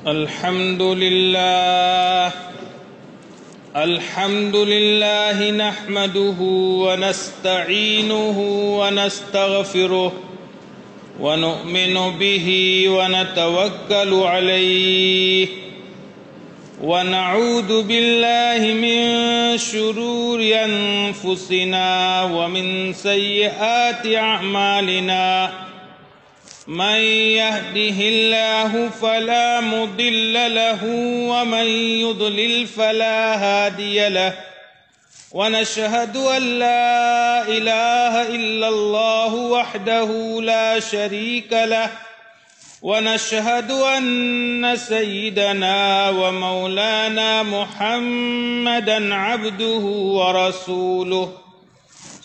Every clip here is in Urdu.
الحمد لله نحمده ونستعينه ونستغفره ونؤمن به ونتوكل عليه ونعوذ بالله من شرور أنفسنا ومن سيئات أعمالنا من يهده الله فلا مضل له ومن يضلل فلا هادي له ونشهد أن لا إله إلا الله وحده لا شريك له ونشهد أن سيدنا ومولانا محمدا عبده ورسوله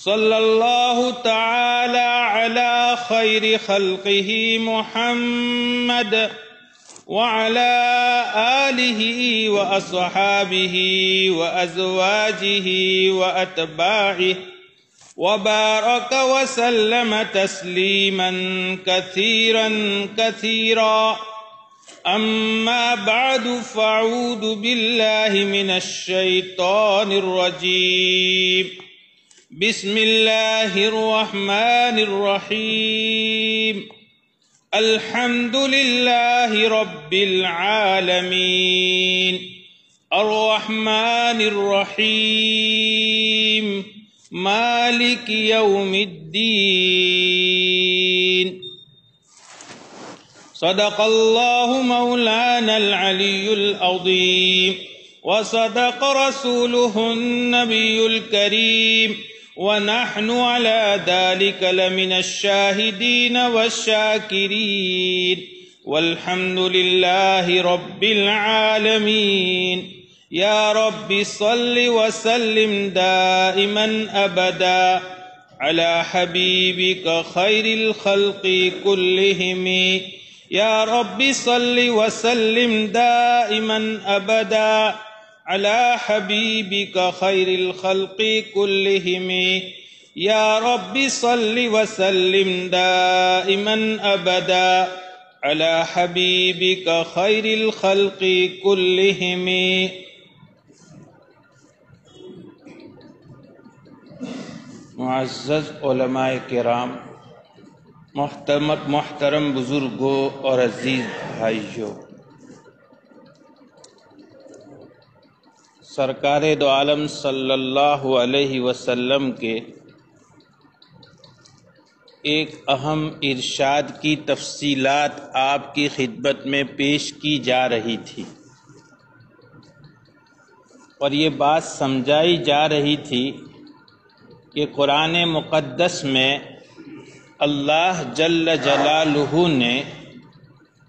صلى الله تعالى على خير خلقه محمد وعلى آله وأصحابه وأزواجه وأتباعه وبارك وسلم تسليما كثيرا كثيرا أما بعد فأعوذ بالله من الشيطان الرجيم بسم الله الرحمن الرحيم الحمد لله رب العالمين الرحمن الرحيم مالك يوم الدين صدق الله مولانا العلي العظيم وصدق رسوله النبي الكريم ونحن على ذلك لمن الشاهدين والشاكرين والحمد لله رب العالمين يا رب صل وسلم دائما أبدا على حبيبك خير الخلق كلهم يا رب صل وسلم دائما أبدا على حبيبك خير الخلق كلهم يا رب صل وسلم دائما أبدا على حبيبك خير الخلق كلهم. معزز علماء کرام، محترم بزرگوں اور عزیز بھائیوں، سرکار دو عالم صلی اللہ علیہ وسلم کے ایک اہم ارشاد کی تفصیلات آپ کی خدمت میں پیش کی جا رہی تھی، اور یہ بات سمجھائی جا رہی تھی کہ قرآن مقدس میں اللہ جل جلالہ نے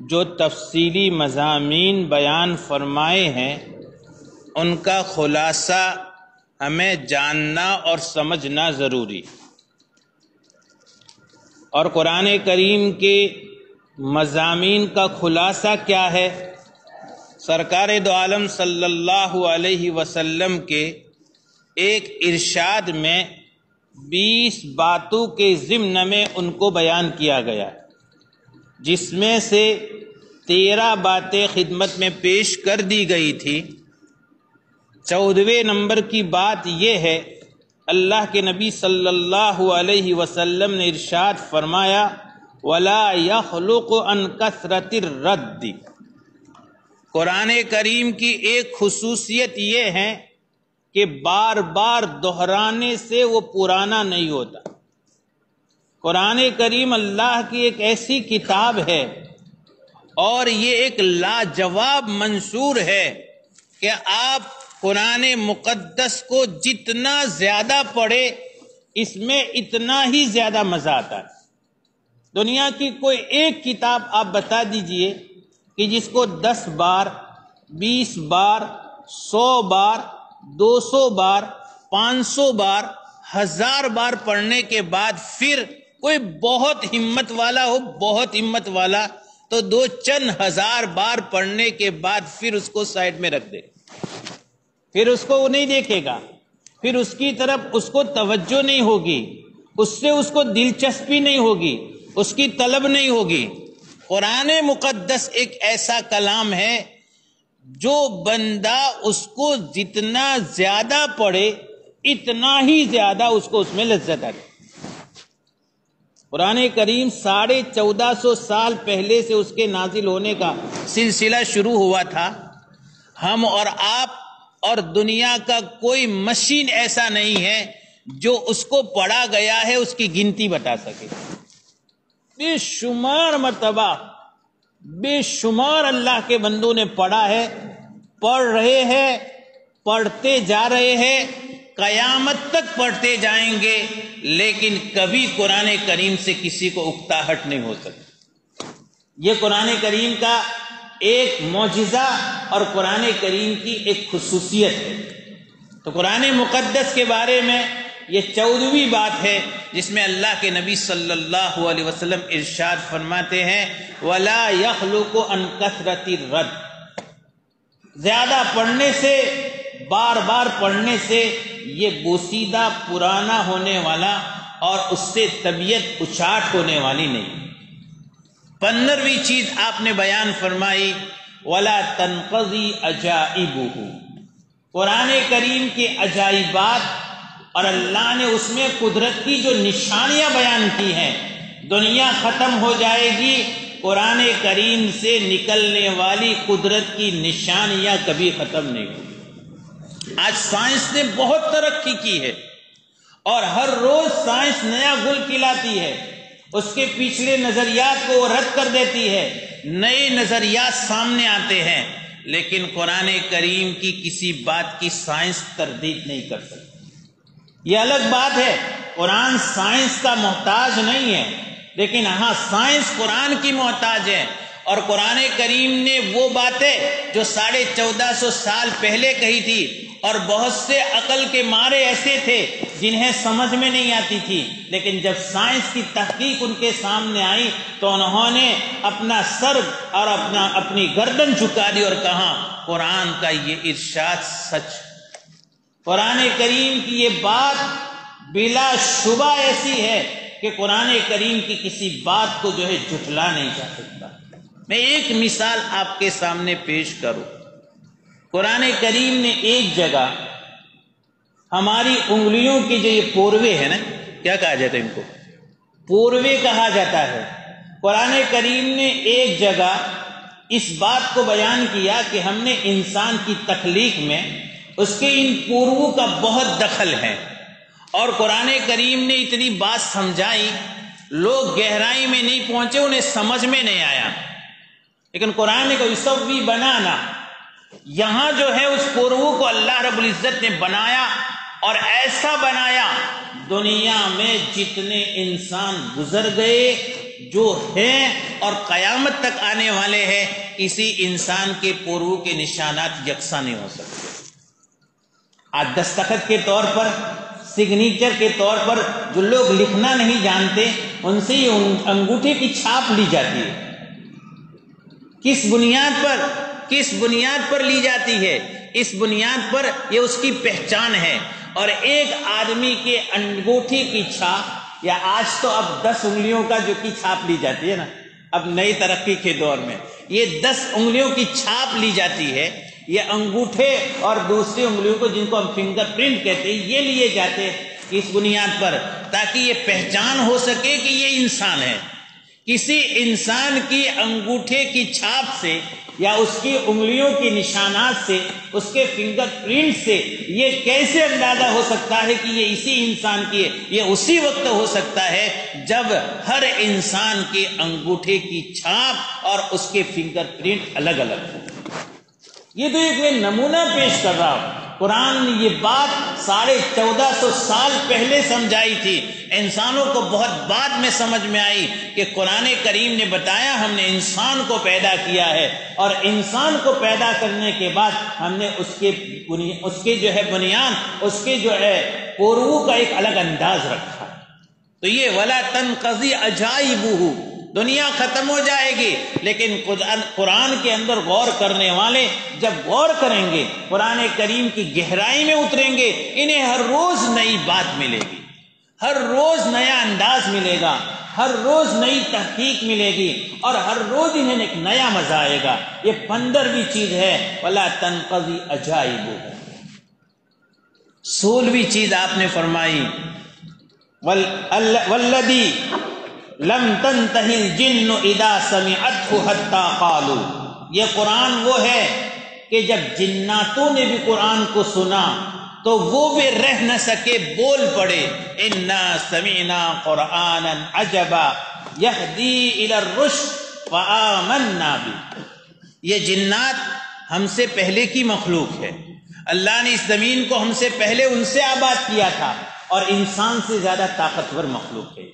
جو تفصیلی مضامین بیان فرمائے ہیں ان کا خلاصہ ہمیں جاننا اور سمجھنا ضروری، اور قرآن کریم کے مضامین کا خلاصہ کیا ہے؟ سرکار دو عالم صلی اللہ علیہ وسلم کے ایک ارشاد میں 20 باتوں کے ضمن میں ان کو بیان کیا گیا، جس میں سے 13 باتیں خدمت میں پیش کر دی گئی تھی۔ 14ویں نمبر کی بات یہ ہے، اللہ کے نبی صلی اللہ علیہ وسلم نے ارشاد فرمایا وَلَا يَخْلُقُ عَنْ كَثْرَةِ الرَّدِّ۔ قرآن کریم کی ایک خصوصیت یہ ہے کہ بار بار دہرانے سے وہ پرانا نہیں ہوتا۔ قرآن کریم اللہ کی ایک ایسی کتاب ہے اور یہ ایک لاجواب منشور ہے کہ آپ قرآن مقدس کو جتنا زیادہ پڑھے اس میں اتنا ہی زیادہ مزہ آتا ہے۔ دنیا کی کوئی ایک کتاب آپ بتا دیجئے کہ جس کو 10 بار 20 بار 100 بار 200 بار 500 بار 1000 بار پڑھنے کے بعد پھر کوئی بہت ہمت والا ہو، بہت ہمت والا تو 2-4 بار پڑھنے کے بعد پھر اس کو سائڈ میں رکھ دے، پھر اس کو وہ نہیں دیکھے گا، پھر اس کی طرف اس کو توجہ نہیں ہوگی، اس سے اس کو دلچسپی نہیں ہوگی، اس کی طلب نہیں ہوگی۔ قرآن مقدس ایک ایسا کلام ہے جو بندہ اس کو جتنا زیادہ پڑھے اتنا ہی زیادہ اس کو اس میں لذت آتی۔ قرآن کریم 1450 سال پہلے سے اس کے نازل ہونے کا سلسلہ شروع ہوا تھا۔ ہم اور آپ اور دنیا کا کوئی مشین ایسا نہیں ہے جو اس کو پڑھا گیا ہے اس کی گنتی بتا سکے۔ بے شمار مرتبہ بے شمار اللہ کے بندوں نے پڑھا ہے، پڑھ رہے ہیں، پڑھتے جا رہے ہیں، قیامت تک پڑھتے جائیں گے، لیکن کبھی قرآن کریم سے کسی کو اکتاہٹ نہیں ہو سکتی۔ یہ قرآن کریم کا ایک معجزہ اور قرآن کریم کی ایک خصوصیت ہے۔ تو قرآن مقدس کے بارے میں یہ 14ویں بات ہے جس میں اللہ کے نبی صلی اللہ علیہ وسلم ارشاد فرماتے ہیں وَلَا يَخْلُقُ عَنْ كَثْرَةِ الرَّدِّ، زیادہ پڑھنے سے، بار بار پڑھنے سے یہ بوسیدہ پرانا ہونے والا اور اس سے طبیعت اچاٹ ہونے والی نہیں۔ 15ویں چیز آپ نے بیان فرمائی وَلَا تَنْقَضِي عَجَائِبُهُ، قرآن کریم کے عجائبات اور اللہ نے اس میں قدرت کی جو نشانیاں بیان کی ہیں، دنیا ختم ہو جائے گی، قرآن کریم سے نکلنے والی قدرت کی نشانیاں کبھی ختم نہیں ہوگی۔ آج سائنس نے بہت ترقی کی ہے اور ہر روز سائنس نیا گل کھلاتی ہے، اس کے پچھلے نظریات کو وہ رد کر دیتی ہے، نئے نظریات سامنے آتے ہیں، لیکن قرآن کریم کی کسی بات کی سائنس تردید نہیں کر سکتی۔ یہ الگ بات ہے، قرآن سائنس کا محتاج نہیں ہے، لیکن ہاں سائنس قرآن کی محتاج ہے۔ اور قرآن کریم نے وہ باتیں جو 1450 سال پہلے کہی تھی، اور بہت سے عقل کے مارے ایسے تھے جنہیں سمجھ میں نہیں آتی تھی، لیکن جب سائنس کی تحقیق ان کے سامنے آئی تو انہوں نے اپنا سر اور اپنی گردن جھکا دی اور کہا قرآن کا یہ ارشاد سچ۔ قرآن کریم کی یہ بات بلا شبہ ایسی ہے کہ قرآن کریم کی کسی بات کو جو ہے جھٹلا نہیں جا سکتا۔ میں ایک مثال آپ کے سامنے پیش کروں۔ قرآن کریم نے ایک جگہ ہماری انگلیوں کی جو یہ پوروے ہیں نا، کیا کہا جاتا ہے ان کو؟ پوروے کہا جاتا ہے۔ قرآن کریم نے ایک جگہ اس بات کو بیان کیا کہ ہم نے انسان کی تخلیق میں اس کے ان پورووں کا بہت دخل ہے، اور قرآن کریم نے اتنی بات سمجھائی، لوگ گہرائی میں نہیں پہنچے، انہیں سمجھ میں نہیں آیا، لیکن قرآن نے کوئی سوی بنانا، یہاں جو ہے اس پورووں کو اللہ رب العزت نے بنایا، اور ایسا بنایا دنیا میں جتنے انسان گزر گئے، جو ہیں اور قیامت تک آنے والے ہیں، کسی انسان کے پورووں کے نشانات یکساں نہیں ہو سکتے۔ آج دستخط کے طور پر، سگنیچر کے طور پر جو لوگ لکھنا نہیں جانتے ان سے یہ انگوٹھے کی چھاپ لی جاتی ہے۔ کس بنیاد پر لی جاتی ہے؟ اس بنیاد پر یہ اس کی پہچان ہے۔ اور ایک آدمی کے انگوٹھی کی چھاپ، یا آج تو اب 10 انگلیوں کا جو کی چھاپ لی جاتی ہے نا، اب نئی ترقی کے دور میں یہ 10 انگلیوں کی چھاپ لی جاتی ہے، یہ انگوٹھے اور دوسری انگلیوں کو جن کو ہم فنگر پرنٹ کہتے ہیں، یہ لیے جاتے ہیں اس بنیاد پر، تاکہ یہ پہچان ہو سکے کہ یہ انسان ہے۔ کسی انسان کی انگوٹھے کی چھاپ سے یا اس کی انگلیوں کے نشانات سے، اس کے فنگر پرنٹ سے یہ کیسے اندازہ ہو سکتا ہے کہ یہ اسی انسان کی ہے؟ یہ اسی وقت ہو سکتا ہے جب ہر انسان کے انگوٹھے کی چھاپ اور اس کے فنگر پرنٹ الگ الگ ہو۔ یہ تو ایک میں نمونہ پیش کر رہا ہوں۔ قرآن نے یہ بات 1450 سال پہلے سمجھائی تھی، انسانوں کو بہت بعد میں سمجھ میں آئی کہ قرآن کریم نے بتایا ہم نے انسان کو پیدا کیا ہے، اور انسان کو پیدا کرنے کے بعد ہم نے اس کے جو ہے بنیاد، اس کے جو ہے پورووں کا ایک الگ انداز رکھا۔ تو یہ وَلَا تَنْقَضِي عَجَائِبُهُ، دنیا ختم ہو جائے گی، لیکن قرآن کے اندر غور کرنے والے جب غور کریں گے، قرآن کریم کی گہرائی میں اتریں گے، انہیں ہر روز نئی بات ملے گی، ہر روز نیا انداز ملے گا، ہر روز نئی تحقیق ملے گی، اور ہر روز انہیں ایک نیا مزہ آئے گا۔ یہ 15ویں چیز ہے، وَلَا تَنْقَضِي عَجَائِبُ۔ 16ویں چیز آپ نے فرمائی وَالَّذِي لَمْ تَنْتَهِ الْجِنُّ إِذَا سَمِعَتْهُ حَتَّى قَالُوا۔ یہ قرآن وہ ہے کہ جب جناتوں نے بھی قرآن کو سنا تو وہ بھی رہ نہ سکے، بول پڑے، اِنَّا سَمِعْنَا قُرْآنًا عَجَبًا يَهْدِي إِلَى الرُّشْدِ فَآمَنَّا بِهِ۔ یہ جنات ہم سے پہلے کی مخلوق ہے، اللہ نے اس زمین کو ہم سے پہلے ان سے آباد کیا تھا، اور انسان سے زیادہ طاقتور مخلوق ہے،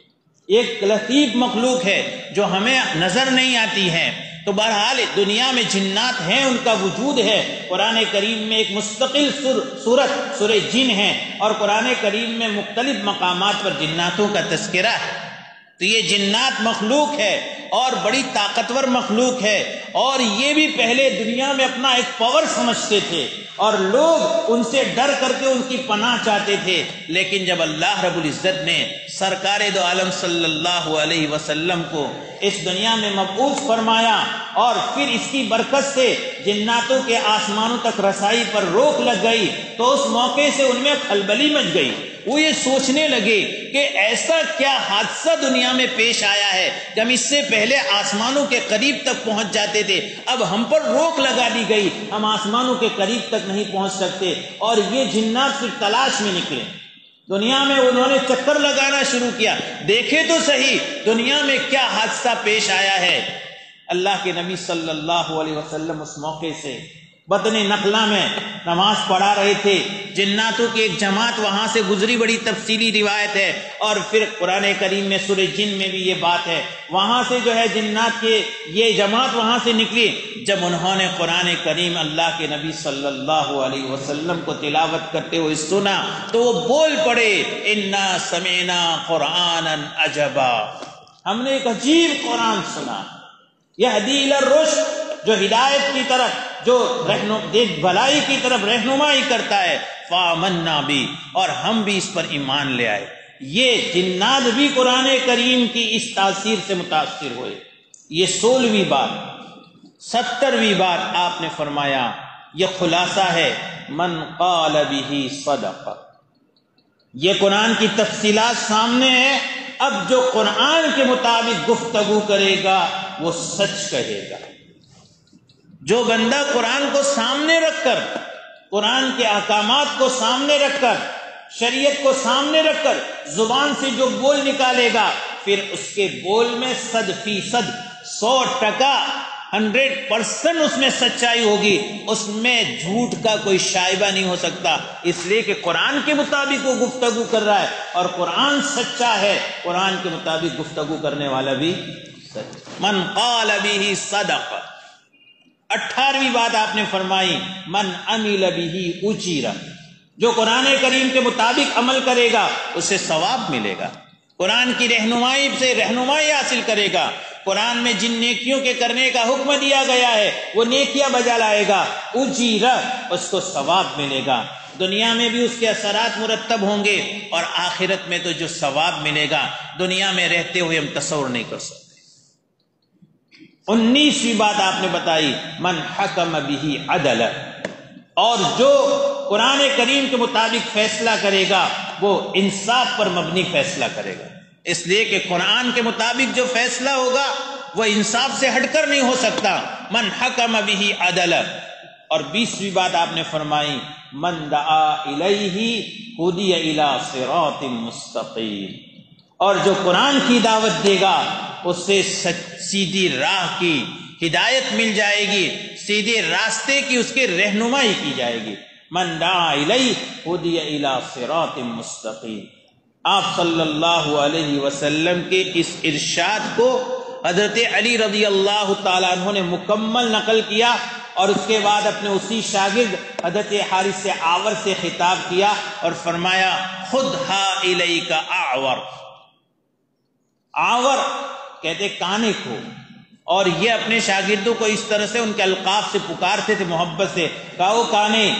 ایک لطیف مخلوق ہے جو ہمیں نظر نہیں آتی ہے۔ تو بہرحال دنیا میں جنات ہیں، ان کا وجود ہے۔ قرآن کریم میں ایک مستقل سورت سورہ جن ہے، اور قرآن کریم میں مختلف مقامات پر جناتوں کا تذکرہ ہے۔ تو یہ جنات مخلوق ہے اور بڑی طاقتور مخلوق ہے، اور یہ بھی پہلے دنیا میں اپنا ایک پاور سمجھتے تھے، اور لوگ ان سے ڈر کر کے ان کی پناہ چاہتے تھے۔ لیکن جب اللہ رب العزت نے سرکار دو عالم صلی اللہ علیہ وسلم کو اس دنیا میں مبعوث فرمایا، اور پھر اس کی برکت سے جناتوں کے آسمانوں تک رسائی پر روک لگ گئی، تو اس موقع سے ان میں کھلبلی مچ گئی۔ وہ یہ سوچنے لگے کہ ایسا کیا حادثہ دنیا میں پیش آیا ہے کہ ہم اس سے پہلے آسمانوں کے قریب تک پہنچ جاتے تھے، اب ہم پر روک لگا دی گئی، ہم آسمانوں کے قریب تک نہیں پہنچ سکتے۔ اور یہ جنات پھر تلاش میں نکلے، دنیا میں انہوں نے چکر لگانا شروع کیا، دیکھے تو صحیح دنیا میں کیا حادثہ پیش آیا ہے۔ اللہ کے نبی صلی اللہ علیہ وسلم اس موقع سے بطن نخلا میں نماز پڑھا رہے تھے، جناتوں کی ایک جماعت وہاں سے گزری، بڑی تفصیلی روایت ہے، اور پھر قرآن کریم میں سورہ جن میں بھی یہ بات ہے، وہاں سے جو ہے جنات کے یہ جماعت وہاں سے نکلی۔ جب انہوں نے قرآن کریم اللہ کے نبی صلی اللہ علیہ وسلم کو تلاوت کرتے ہوئے سنا تو وہ بول پڑے، اِنَّا سَمِعْنَا قُرْآنًا عَجَبًا، ہم نے ایک عجیب قرآن سنا، یہدی الی الرشد، جو ہدایت کی طرف، جو بھلائی کی طرف رہنمائی کرتا ہے، فآمنا بھی، اور ہم بھی اس پر ایمان لے آئے۔ یہ جنات بھی قرآن کریم کی اس تاثیر سے متاثر ہوئے۔ یہ 16ویں بات۔ 17ویں بات آپ نے فرمایا، یہ خلاصہ ہے، من قال بہ صدق۔ یہ قرآن کی تفصیلات سامنے ہیں، اب جو قرآن کے مطابق گفتگو کرے گا وہ سچ کہے گا۔ جو بندہ قرآن کو سامنے رکھ کر، قرآن کے احکامات کو سامنے رکھ کر، شریعت کو سامنے رکھ کر زبان سے جو بول نکالے گا، پھر اس کے بول میں 100%، 100% اس میں سچائی ہوگی، اس میں جھوٹ کا کوئی شائبہ نہیں ہو سکتا، اس لیے کہ قرآن کے مطابق وہ گفتگو کر رہا ہے، اور قرآن سچا ہے، قرآن کے مطابق گفتگو کرنے والا بھی سچ۔ من قال بہ صدق۔ 18ویں بات آپ نے فرمائی، من عمل بہ اجر، جو قرآن کریم کے مطابق عمل کرے گا اسے ثواب ملے گا، قرآن کی رہنمائی سے رہنمائی حاصل کرے گا، قرآن میں جن نیکیوں کے کرنے کا حکم دیا گیا ہے وہ نیکیاں بجا لائے گا، اجر، اس کو ثواب ملے گا، دنیا میں بھی اس کے اثرات مرتب ہوں گے، اور آخرت میں تو جو ثواب ملے گا دنیا میں رہتے ہوئے ہم تصور نہیں کر سکتے۔ 19ویں بات آپ نے بتائی، من حکم بہ عدل، اور جو قرآن کریم کے مطابق فیصلہ کرے گا وہ انصاف پر مبنی فیصلہ کرے گا، اس لیے کہ قرآن کے مطابق جو فیصلہ ہوگا وہ انصاف سے ہٹ کر نہیں ہو سکتا۔ من حکم بہ عدل۔ اور 20ویں بات آپ نے فرمائی، من دعا الیہ ہدی الی صراط مستقیم، اور جو قرآن کی دعوت دے گا اسے سیدھی راہ کی ہدایت مل جائے گی، سیدھے راستے کی اس کے رہنمائی کی جائے گی۔ من دعا الیہ ہدی الی صراط مستقیم۔ آپ صلی اللہ علیہ وسلم کے اس ارشاد کو حضرت علی رضی اللہ تعالیٰ عنہ نے مکمل نقل کیا، اور اس کے بعد اپنے اسی شاگرد حضرت حارث اعور سے خطاب کیا اور فرمایا، خذھا الیک اعور۔ آور کہتے کانے کو، اور یہ اپنے شاگردوں کو اس طرح سے ان کے القاب سے پکارتے تھے محبت سے، کہو کانے،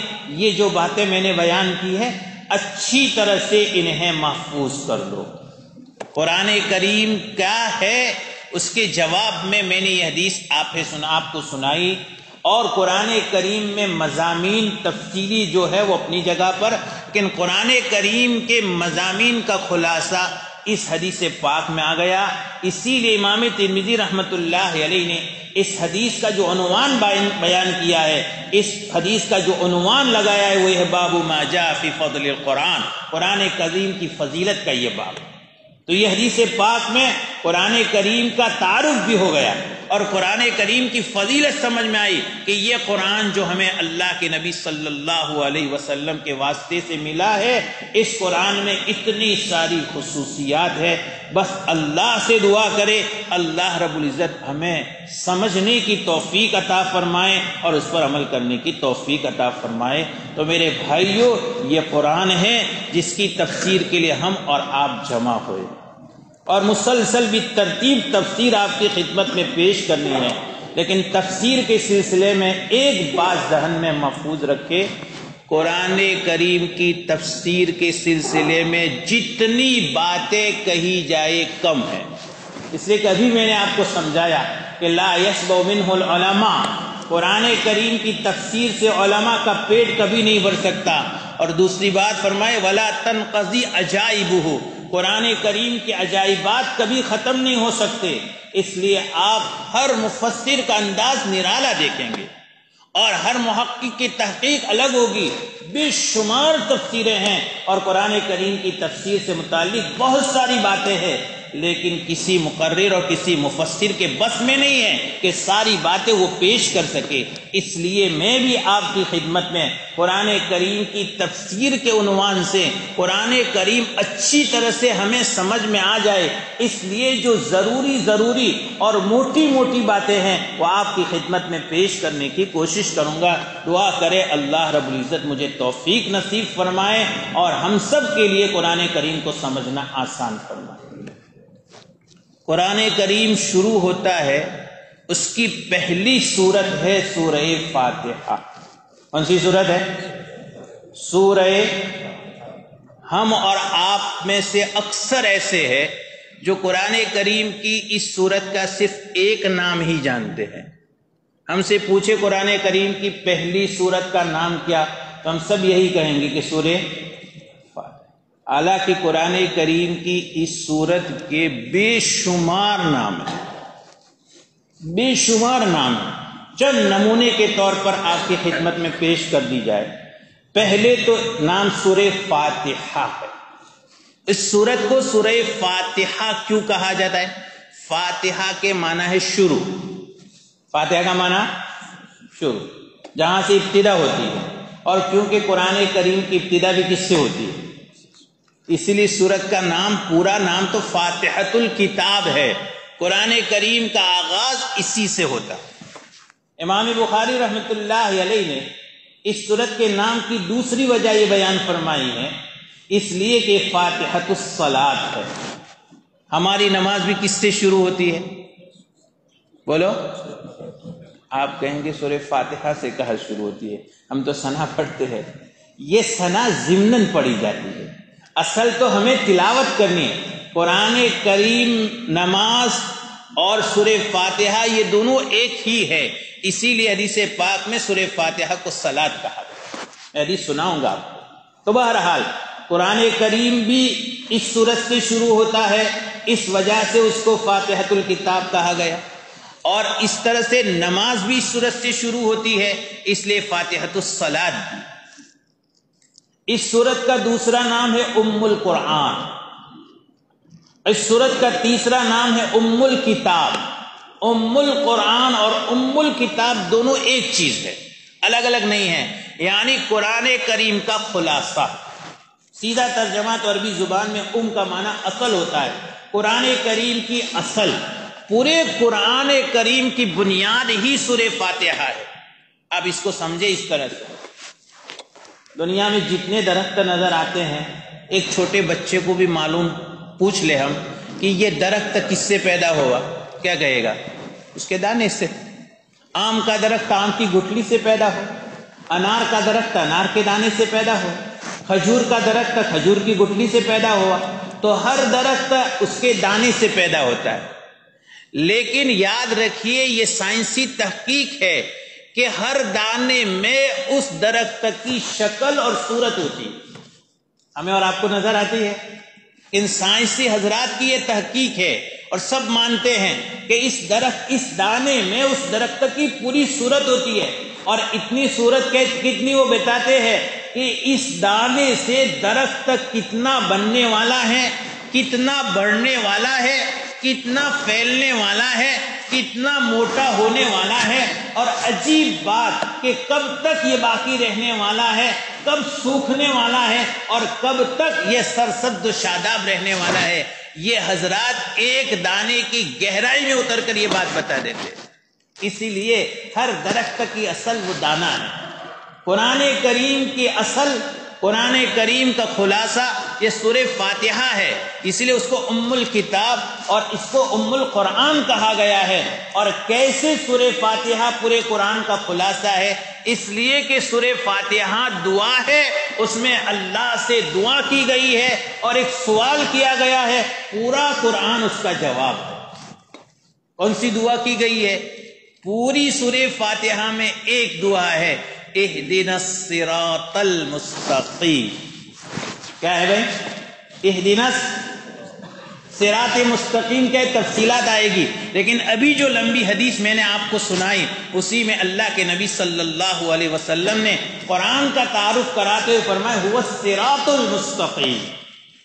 یہ جو باتیں میں نے بیان کی ہے اچھی طرح سے انہیں محفوظ کر لو۔ قرآن کریم کیا ہے، اس کے جواب میں نے یہ حدیث آپ کو سنائی، اور قرآن کریم میں مضامین تفصیلی جو ہے وہ اپنی جگہ پر، لیکن قرآن کریم کے مضامین کا خلاصہ اس حدیث پاک میں آ گیا۔ اسی لیے امام ترمذی رحمۃ اللہ علیہ نے اس حدیث کا جو عنوان بیان کیا ہے، اس حدیث کا جو عنوان لگایا ہے وہ ہے باب ما جاء فی فضل القرآن، قرآن کریم کی فضیلت کا یہ باب۔ تو یہ حدیث پاک میں قرآن کریم کا تعارف بھی ہو گیا، اور قرآن کریم کی فضیلت سمجھ میں آئی کہ یہ قرآن جو ہمیں اللہ کے نبی صلی اللہ علیہ وسلم کے واسطے سے ملا ہے، اس قرآن میں اتنی ساری خصوصیات ہے۔ بس اللہ سے دعا کرے اللہ رب العزت ہمیں سمجھنے کی توفیق عطا فرمائے اور اس پر عمل کرنے کی توفیق عطا فرمائے۔ تو میرے بھائیوں، یہ قرآن ہے جس کی تفسیر کے لیے ہم اور آپ جمع ہوئے، اور مسلسل بھی ترتیب تفسیر آپ کی خدمت میں پیش کرنی ہے، لیکن تفسیر کے سلسلے میں ایک بات ذہن میں محفوظ رکھے، قرآن کریم کی تفسیر کے سلسلے میں جتنی باتیں کہی جائے کم ہے۔ اس لیے کبھی میں نے آپ کو سمجھایا کہ لا یشبع منہ العلماء، قرآن کریم کی تفسیر سے علماء کا پیٹ کبھی نہیں بھر سکتا۔ اور دوسری بات فرمائے ولا تنقضی عجائبہ، قرآن کریم کے عجائبات کبھی ختم نہیں ہو سکتے۔ اس لیے آپ ہر مفسر کا انداز نرالا دیکھیں گے، اور ہر محقق کی تحقیق الگ ہوگی۔ بے شمار تفسیریں ہیں، اور قرآن کریم کی تفسیر سے متعلق بہت ساری باتیں ہیں، لیکن کسی مقرر اور کسی مفسر کے بس میں نہیں ہے کہ ساری باتیں وہ پیش کر سکے۔ اس لیے میں بھی آپ کی خدمت میں قرآن کریم کی تفسیر کے عنوان سے قرآن کریم اچھی طرح سے ہمیں سمجھ میں آ جائے، اس لیے جو ضروری اور موٹی موٹی باتیں ہیں وہ آپ کی خدمت میں پیش کرنے کی کوشش کروں گا۔ دعا کرے اللہ رب العزت مجھے توفیق نصیب فرمائے اور ہم سب کے لیے قرآن کریم کو سمجھنا آسان فرمائے۔ قرآن کریم شروع ہوتا ہے، اس کی پہلی سورت ہے سورہ فاتحہ۔ کون سی سورت ہے؟ سورہ۔ ہم اور آپ میں سے اکثر ایسے ہیں جو قرآن کریم کی اس سورت کا صرف ایک نام ہی جانتے ہیں۔ ہم سے پوچھے قرآن کریم کی پہلی سورت کا نام کیا، تو ہم سب یہی کہیں گے کہ سورہ فاتحہ۔ حالانکہ قرآن کریم کی اس سورت کے بے شمار نام ہیں، بے شمار نام ہیں۔ چند نمونے کے طور پر آپ کی خدمت میں پیش کر دی جائے۔ پہلے تو نام سورہ فاتحہ ہے۔ اس سورت کو سورہ فاتحہ کیوں کہا جاتا ہے؟ فاتحہ کے معنی ہے شروع، فاتحہ کا معنی شروع، جہاں سے ابتدا ہوتی ہے، اور کیونکہ قرآن کریم کی ابتدا بھی کس سے ہوتی ہے، اسی لیے سورت کا نام، پورا نام تو فاتحۃ الکتاب ہے۔ قرآن کریم کا آغاز اسی سے ہوتا۔ امام بخاری رحمۃ اللہ علیہ نے اس سورت کے نام کی دوسری وجہ یہ بیان فرمائی ہے، اس لیے کہ فاتحۃ الصلاۃ ہے۔ ہماری نماز بھی کس سے شروع ہوتی ہے؟ بولو۔ آپ کہیں گے سورہ فاتحہ سے کہاں شروع ہوتی ہے، ہم تو ثنا پڑھتے ہیں۔ یہ ثنا ضمناً پڑھی جاتی ہے، اصل تو ہمیں تلاوت کرنی ہے۔ قرآن کریم، نماز اور سورہ فاتحہ یہ دونوں ایک ہی ہے، اسی لیے حدیث پاک میں سورہ فاتحہ کو صلاۃ کہا گیا۔ میں حدیث سناؤں گا آپ کو۔ تو بہرحال قرآن کریم بھی اس سورت سے شروع ہوتا ہے، اس وجہ سے اس کو فاتحۃ الکتاب کہا گیا، اور اس طرح سے نماز بھی اس سورت سے شروع ہوتی ہے، اس لیے فاتحۃ الصلاۃ بھی۔ اس سورت کا دوسرا نام ہے ام القرآن۔ اس سورت کا تیسرا نام ہے ام الکتاب۔ ام القرآن اور ام الکتاب دونوں ایک چیز ہے، الگ الگ نہیں ہے، یعنی قرآن کریم کا خلاصہ۔ سیدھا ترجمہ تو عربی زبان میں ام کا معنی اصل ہوتا ہے۔ قرآن کریم کی اصل، پورے قرآن کریم کی بنیاد ہی سورہ فاتحہ ہے۔ اب اس کو سمجھے اس طرح سے، دنیا میں جتنے درخت نظر آتے ہیں، ایک چھوٹے بچے کو بھی معلوم پوچھ لے ہم کہ یہ درخت کس سے پیدا ہوا، کیا کہے گا؟ اس کے دانے سے۔ آم کا درخت آم کی گٹلی سے پیدا ہو، انار کا درخت انار کے دانے سے پیدا ہو، کھجور کا درخت کھجور کی گٹلی سے پیدا ہوا، تو ہر درخت اس کے دانے سے پیدا ہوتا ہے، لیکن یاد رکھیے یہ سائنسی تحقیق ہے کہ ہر دانے میں اس درخت کی شکل اور صورت ہوتی ہے، ہمیں اور آپ کو نظر آتی ہے۔ ان سائنسی حضرات کی یہ تحقیق ہے اور سب مانتے ہیں کہ اس دانے میں اس درخت کی پوری صورت ہوتی ہے، اور اتنی صورت کتنی وہ بتاتے ہیں کہ اس دانے سے درخت کتنا بننے والا ہے، کتنا بڑھنے والا ہے، کتنا پھیلنے والا ہے، کتنا موٹا ہونے والا ہے، اور عجیب بات کہ کب تک یہ باقی رہنے والا ہے، کب سوکھنے والا ہے، اور کب تک یہ سرسبز و شاداب رہنے والا ہے۔ یہ حضرات ایک دانے کی گہرائی میں اتر کر یہ بات بتا دیتے، اسی لیے ہر درخت کی اصل وہ دانہ ہے۔ قرآن کریم کی اصل، قرآن کریم کا خلاصہ یہ سورہ فاتحہ ہے، اسی لیے اس کو ام الکتاب اور اس کو ام القرآن کہا گیا ہے۔ اور کیسے سورہ فاتحہ پورے قرآن کا خلاصہ ہے؟ اس لیے کہ سورہ فاتحہ دعا ہے، اس میں اللہ سے دعا کی گئی ہے اور ایک سوال کیا گیا ہے، پورا قرآن اس کا جواب ہے۔ کون سی دعا کی گئی ہے؟ پوری سورہ فاتحہ میں ایک دعا ہے، اہدنا الصراط المستقیم۔ کیا ہے بھائی؟ اہدنا صراط مستقیم کے تفصیلات آئے گی، لیکن ابھی جو لمبی حدیث میں نے آپ کو سنائی اسی میں اللہ کے نبی صلی اللہ علیہ وسلم نے قرآن کا تعارف کراتے ہوئے فرمایا هو الصراط المستقیم۔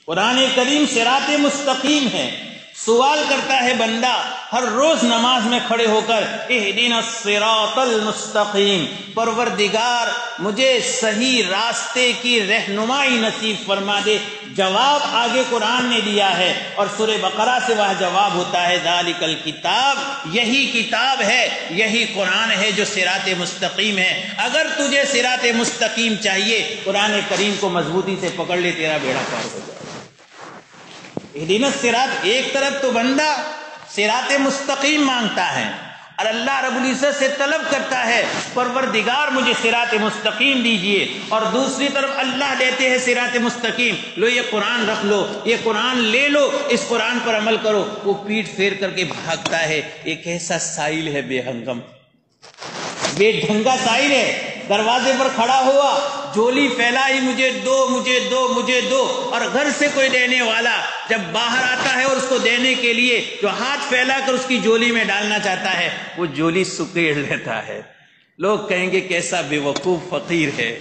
قرآن کریم صراط مستقیم ہے۔ سوال کرتا ہے بندہ ہر روز نماز میں کھڑے ہو کر، اہدنا الصراط المستقیم، پروردگار مجھے صحیح راستے کی رہنمائی نصیب فرما دے۔ جواب آگے قرآن نے دیا ہے، اور سورہ بقرہ سے وہ جواب ہوتا ہے ذالک الکتاب، یہی کتاب ہے، یہی قرآن ہے جو صراط مستقیم ہے۔ اگر تجھے صراط مستقیم چاہیے، قرآن کریم کو مضبوطی سے پکڑ لے، تیرا بیڑا پار ہو جائے۔ اہدنا الصراط، ایک طرف تو بندہ صراط مستقیم مانگتا ہے اور اللہ رب العزت سے طلب کرتا ہے پروردگار مجھے صراط مستقیم دیجئے، اور دوسری طرف اللہ دیتے ہیں صراط مستقیم، لو یہ قرآن رکھ لو، یہ قرآن لے لو، اس قرآن پر عمل کرو۔ وہ پیٹ پھیر کر کے بھاگتا ہے۔ ایک ایسا سائل ہے بے ہنگم، بے ڈھنگا سائل ہے، دروازے پر کھڑا ہوا، جھولی پھیلائی، مجھے دو مجھے دو مجھے دو، اور گھر سے کوئی دینے والا جب باہر آتا ہے اور اس کو دینے کے لیے جو ہاتھ پھیلا کر اس کی جھولی میں ڈالنا چاہتا ہے، وہ جھولی سکیڑ لیتا ہے۔ لوگ کہیں گے کیسا بے وقوف فقیر ہے،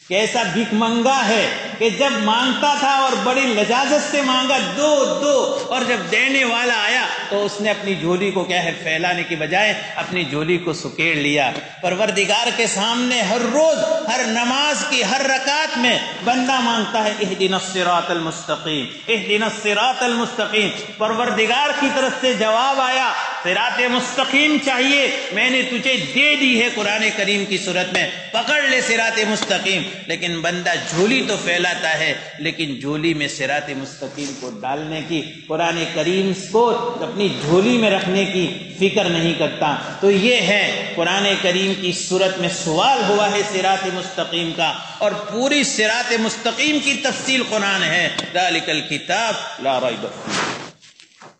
کیسا بھیک منگا ہے کہ جب مانگتا تھا اور بڑی لجاجت سے مانگا دو دو، اور جب دینے والا آیا تو اس نے اپنی جھولی کو کیا ہے پھیلانے کی بجائے اپنی جھولی کو سکیڑ لیا۔ پروردگار کے سامنے ہر روز ہر نماز کی ہر رکعت میں بندہ مانگتا ہے اہدنا الصراط المستقیم، اہدنا الصراط المستقیم۔ پروردگار کی طرف سے جواب آیا صراط مستقیم چاہیے، میں نے تجھے دے دی ہے قرآن کریم کی صورت میں، پکڑ لے صراط مستقیم۔ لیکن بندہ جھولی تو پھیلاتا ہے، لیکن جھولی میں صراط مستقیم کو ڈالنے کی، قرآن کریم کو اپنی جھولی میں رکھنے کی فکر نہیں کرتا۔ تو یہ ہے قرآن کریم کی صورت میں سوال ہوا ہے صراط مستقیم کا، اور پوری صراط مستقیم کی تفصیل قرآن ہے، ذالک الکتاب لا ریب فیہ۔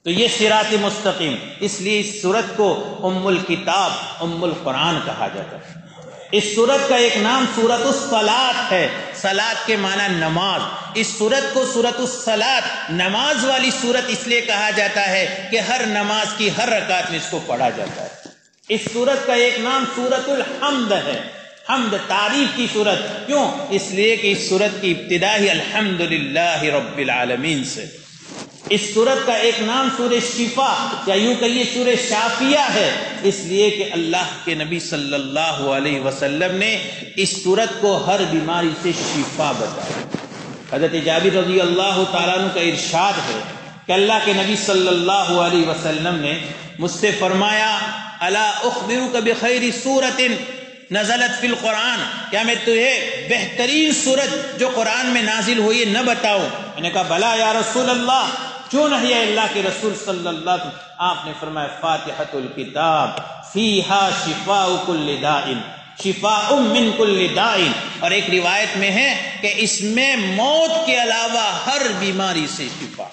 تو یہ صراط مستقیم، اس لیے اس سورت کو ام الکتاب، ام القرآن کہا جاتا ہے۔ اس سورت کا ایک نام سورۃ الصلاۃ ہے، صلاۃ کے معنی نماز۔ اس سورت کو سورۃ الصلاۃ، نماز والی سورت اس لیے کہا جاتا ہے کہ ہر نماز کی ہر رکعت میں اس کو پڑھا جاتا ہے۔ اس سورت کا ایک نام سورۃ الحمد ہے، حمد تعریف کی سورت۔ کیوں؟ اس لیے کہ اس سورت کی ابتدا ہی الحمدللہ رب العالمین سے۔ اس سورت کا ایک نام سورہ شفا یا یوں کہیے سورہ شافیہ ہے، اس لیے کہ اللہ کے نبی صلی اللہ علیہ وسلم نے اس سورت کو ہر بیماری سے شفا بتایا۔ حضرت جابر رضی اللہ تعالیٰ عنہ کا ارشاد ہے کہ اللہ کے نبی صلی اللہ علیہ وسلم نے مجھ سے فرمایا الا اخبرک بخیر سورۃ نزلت فی القرآن، کیا میں تجھے بہترین سورت جو قرآن میں نازل ہوئی نہ بتاؤں؟ میں نے کہا بلا یا رسول اللہ، کیوں نہیں ہے اللہ کے رسول صلی اللہ علیہ وسلم؟ آپ نے فرمایا فاتحۃ الکتاب فیہا شفاء کل داء، شفاء من کل داء، اور ایک روایت میں ہے کہ اس میں موت کے علاوہ ہر بیماری سے شفا۔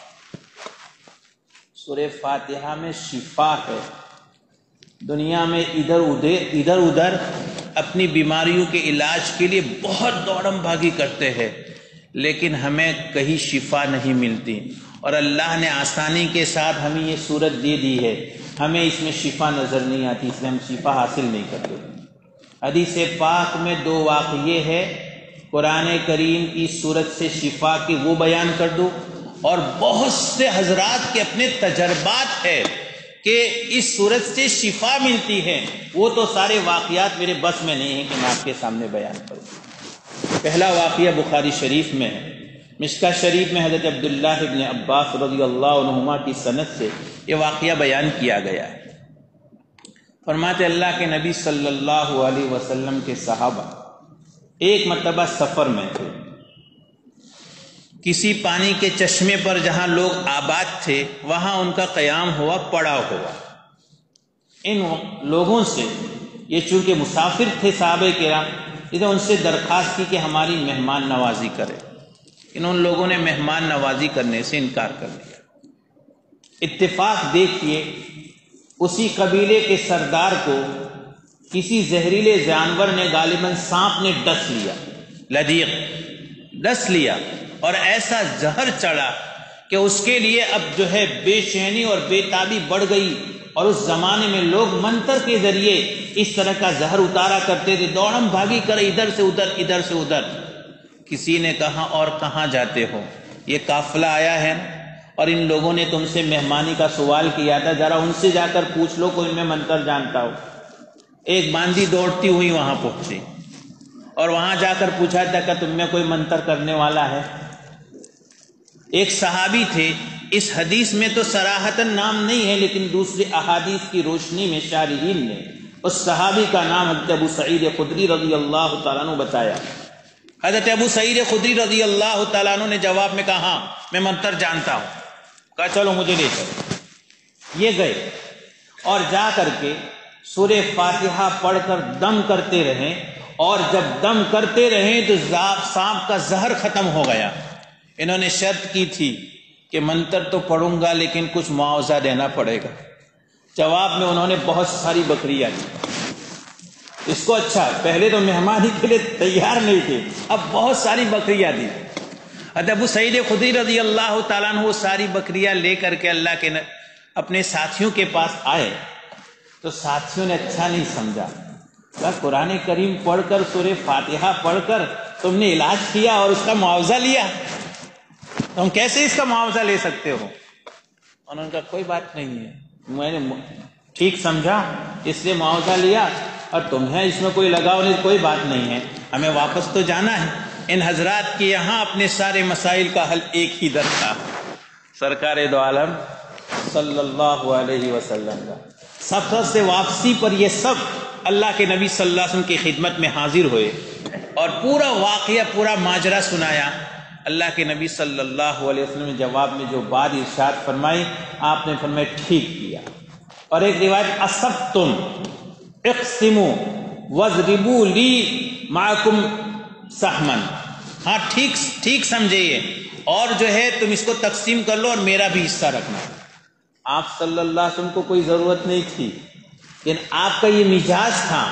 سورہ فاتحہ میں شفا ہے۔ دنیا میں ادھر ادھر اپنی بیماریوں کے علاج کے لیے بہت دوڑم بھاگی کرتے ہیں، لیکن ہمیں کہیں شفا نہیں ملتی، اور اللہ نے آسانی کے ساتھ ہمیں یہ صورت دے دی ہے، ہمیں اس میں شفا نظر نہیں آتی، اس لیے ہم شفا حاصل نہیں کرتے۔ حدیث پاک میں 2 واقعے ہے، قرآن کریم کی صورت سے شفا کی وہ بیان کر دوں، اور بہت سے حضرات کے اپنے تجربات ہے کہ اس صورت سے شفا ملتی ہے، وہ تو سارے واقعات میرے بس میں نہیں ہیں کہ میں آپ کے سامنے بیان کروں۔ پہلا واقعہ بخاری شریف میں ہے، مشکاہ شریف میں حضرت عبداللہ ابن عباس رضی اللہ عنہما کی سند سے یہ واقعہ بیان کیا گیا ہے۔ فرماتے اللہ کے نبی صلی اللہ علیہ وسلم کے صحابہ ایک مرتبہ سفر میں تھے، کسی پانی کے چشمے پر جہاں لوگ آباد تھے وہاں ان کا قیام ہوا، پڑاؤ ہوا۔ ان لوگوں سے، یہ چونکہ مسافر تھے صحابہ کرام، انہوں نے ان سے درخواست کی کہ ہماری مہمان نوازی کرے، ان لوگوں نے مہمان نوازی کرنے سے انکار کر دیا۔ اتفاق دیکھیے، اسی قبیلے کے سردار کو کسی زہریلے جانور نے، غالباً سانپ نے ڈس لیا، لدیغ ڈس لیا، اور ایسا زہر چڑھا کہ اس کے لیے اب جو ہے بے چینی اور بے تابی بڑھ گئی، اور اس زمانے میں لوگ منتر کے ذریعے اس طرح کا زہر اتارا کرتے تھے، دوڑم بھاگی کر ادھر سے ادھر ادھر سے ادھر۔ کسی نے کہا اور کہاں جاتے ہو؟ یہ قافلہ آیا ہے اور ان لوگوں نے تم سے مہمانی کا سوال کیا تھا، ذرا ان سے جا کر پوچھ لو کوئی ان میں منتر جانتا ہو۔ ایک باندی دوڑتی ہوئی وہاں پہنچی اور وہاں جا کر پوچھا تھا کہ تم میں کوئی منتر کرنے والا ہے؟ ایک صحابی تھے، اس حدیث میں تو صراحتاً نام نہیں ہے، لیکن دوسری احادیث کی روشنی میں شارحین نے اس صحابی کا نام حضرت ابو سعید خدری رضی اللہ تعالیٰ عنہ بتایا۔ حضرت ابو سعید خدری رضی اللہ تعالیٰ عنہ نے جواب میں کہا ہاں میں منتر جانتا ہوں۔ کہا چلو مجھے لے چلو۔ یہ گئے اور جا کر کے سورہ فاتحہ پڑھ کر دم کرتے رہے، اور جب دم کرتے رہے تو سانپ کا زہر ختم ہو گیا۔ انہوں نے شرط کی تھی کہ منتر تو پڑھوں گا لیکن کچھ معاوضہ دینا پڑے گا۔ جواب میں انہوں نے بہت ساری بکریاں دی۔ اس کو اچھا، پہلے تو مہمانی کے لیے تیار نہیں تھے، اب بہت ساری بکریاں دی۔ حضرت ابو سعید خدری رضی اللہ تعالیٰ عنہ وہ ساری بکریاں لے کر کے اللہ کے اپنے ساتھیوں کے پاس آئے تو ساتھیوں نے اچھا نہیں سمجھا، کہا قرآن کریم پڑھ کر، سورہ فاتحہ پڑھ کر تم نے علاج کیا اور اس کا معاوضہ لیا، تم کیسے اس کا معاوضہ لے سکتے ہو؟ انہوں نے کہا کوئی بات نہیں ہے، میں نے ٹھیک سمجھا اس لیے معاوضہ لیا، اور تمہیں اس میں کوئی لگاؤ نہیں، کوئی بات نہیں ہے، ہمیں واپس تو جانا ہے۔ ان حضرات کے یہاں اپنے سارے مسائل کا حل ایک ہی در تھا، سرکار دو عالم صلی اللہ علیہ وسلم کا۔ سفر سے واپسی پر یہ سب اللہ کے نبی صلی اللہ علیہ وسلم کی خدمت میں حاضر ہوئے اور پورا واقعہ، پورا ماجرا سنایا۔ اللہ کے نبی صلی اللہ علیہ وسلم نے جواب میں جو بات ارشاد فرمائی، آپ نے فرمایا ٹھیک کیا۔ اور ایک روایت اصبتم اقسموا واضربوا لی معکم سہمن، ہاں ٹھیک سمجھے یہ، اور جو ہے تم اس کو تقسیم کر لو اور میرا بھی حصہ رکھنا۔ آپ صلی اللہ علیہ وسلم کو کوئی ضرورت نہیں تھی، لیکن آپ کا یہ مزاج تھا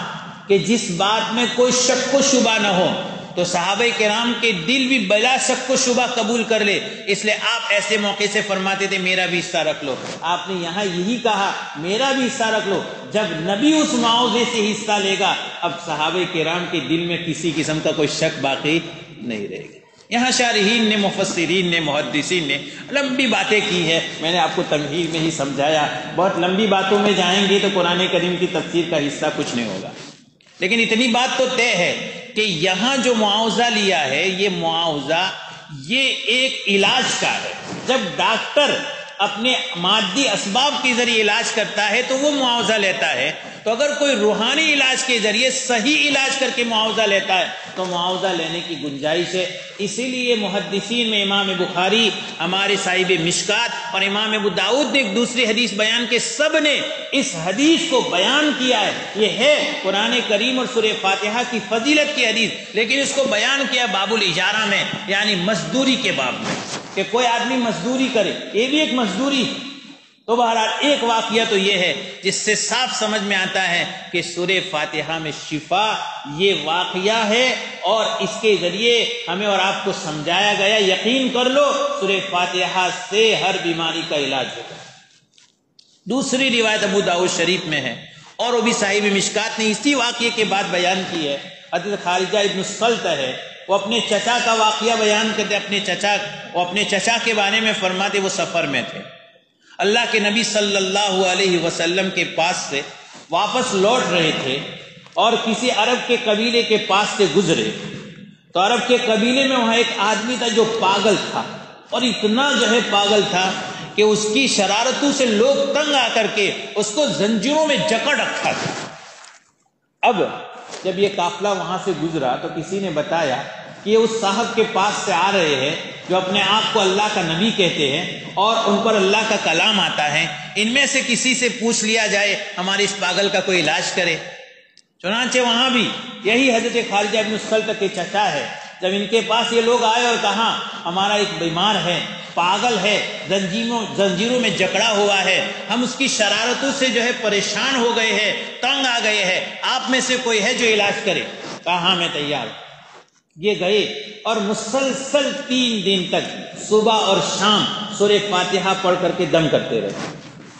کہ جس بات میں کوئی شک و شبہ نہ ہو تو صحابہ کرام کے دل بھی بلا شک و شبہ قبول کر لے، اس لیے آپ ایسے موقع سے فرماتے تھے میرا بھی حصہ رکھ لو۔ آپ نے یہاں یہی کہا میرا بھی حصہ رکھ لو۔ جب نبی اس معاوضے سے حصہ لے گا اب صحابہ کرام کے دل میں کسی قسم کا کوئی شک باقی نہیں رہے گا۔ یہاں شارحین نے، مفسرین نے، محدثین نے لمبی باتیں کی ہے، میں نے آپ کو تمہید میں ہی سمجھایا، بہت لمبی باتوں میں جائیں گے تو قرآن کریم کی تفسیر کا حصہ کچھ نہیں ہوگا، لیکن اتنی بات تو طے ہے کہ یہاں جو معاوضہ لیا ہے یہ معاوضہ یہ ایک علاج کا ہے۔ جب ڈاکٹر اپنے مادی اسباب کے ذریعے علاج کرتا ہے تو وہ معاوضہ لیتا ہے، تو اگر کوئی روحانی علاج کے ذریعے صحیح علاج کر کے معاوضہ لیتا ہے تو معاوضہ لینے کی گنجائش ہے۔ اسی لیے محدثین میں امام بخاری، ہمارے صاحب مشکات اور امام ابو داؤد نے ایک دوسری حدیث بیان کے سب نے اس حدیث کو بیان کیا ہے۔ یہ ہے قرآن کریم اور سورہ فاتحہ کی فضیلت کی حدیث، لیکن اس کو بیان کیا باب الاجارہ میں، یعنی مزدوری کے باب میں، کہ کوئی آدمی مزدوری کرے، یہ بھی ایک مزدوری۔ تو بہرحال ایک واقعہ تو یہ ہے جس سے صاف سمجھ میں آتا ہے کہ سورہ فاتحہ میں شفا یہ واقعہ ہے، اور اس کے ذریعے ہمیں اور آپ کو سمجھایا گیا، یقین کر لو سورہ فاتحہ سے ہر بیماری کا علاج ہوگا۔ دوسری روایت ابو داؤد شریف میں ہے، اور وہ بھی صاحب مشکات نے اسی واقعے کے بعد بیان کی ہے۔ حضرت خارجہ ابن الصلت ہے، وہ اپنے چچا کا واقعہ بیان کرتے، اپنے چچا کے بارے میں فرماتے وہ سفر میں تھے، اللہ کے نبی صلی اللہ علیہ وسلم کے پاس سے واپس لوٹ رہے تھے، اور کسی عرب کے قبیلے کے پاس سے گزرے، تو عرب کے قبیلے میں وہاں ایک آدمی تھا جو پاگل تھا، اور اتنا پاگل تھا کہ اس کی شرارتوں سے لوگ تنگ آ کر کے اس کو زنجیروں میں جکڑ رکھا تھا۔ اب جب یہ قافلہ وہاں سے گزرا تو کسی نے بتایا کہ یہ اس صاحب کے پاس سے آ رہے ہیں جو اپنے آپ کو اللہ کا نبی کہتے ہیں، اور ان پر اللہ کا کلام آتا ہے، ان میں سے کسی سے پوچھ لیا جائے ہمارے اس پاگل کا کوئی علاج کرے۔ چنانچہ وہاں بھی یہی حضرت خارجہ ابن الصلت کے چچا ہے، جب ان کے پاس یہ لوگ آئے اور کہا ہمارا ایک بیمار ہے، پاگل ہے، زنجیروں میں جکڑا ہوا ہے، ہم اس کی شرارتوں سے پریشان ہو گئے ہیں، تنگ آ گئے ہیں، آپ میں سے کوئی ہے جو علاج کرے؟ کہا ہاں میں تیار ہوں۔ یہ گئے اور مسلسل 3 دن تک صبح اور شام سورہ فاتحہ پڑھ کر کے دم کرتے رہے،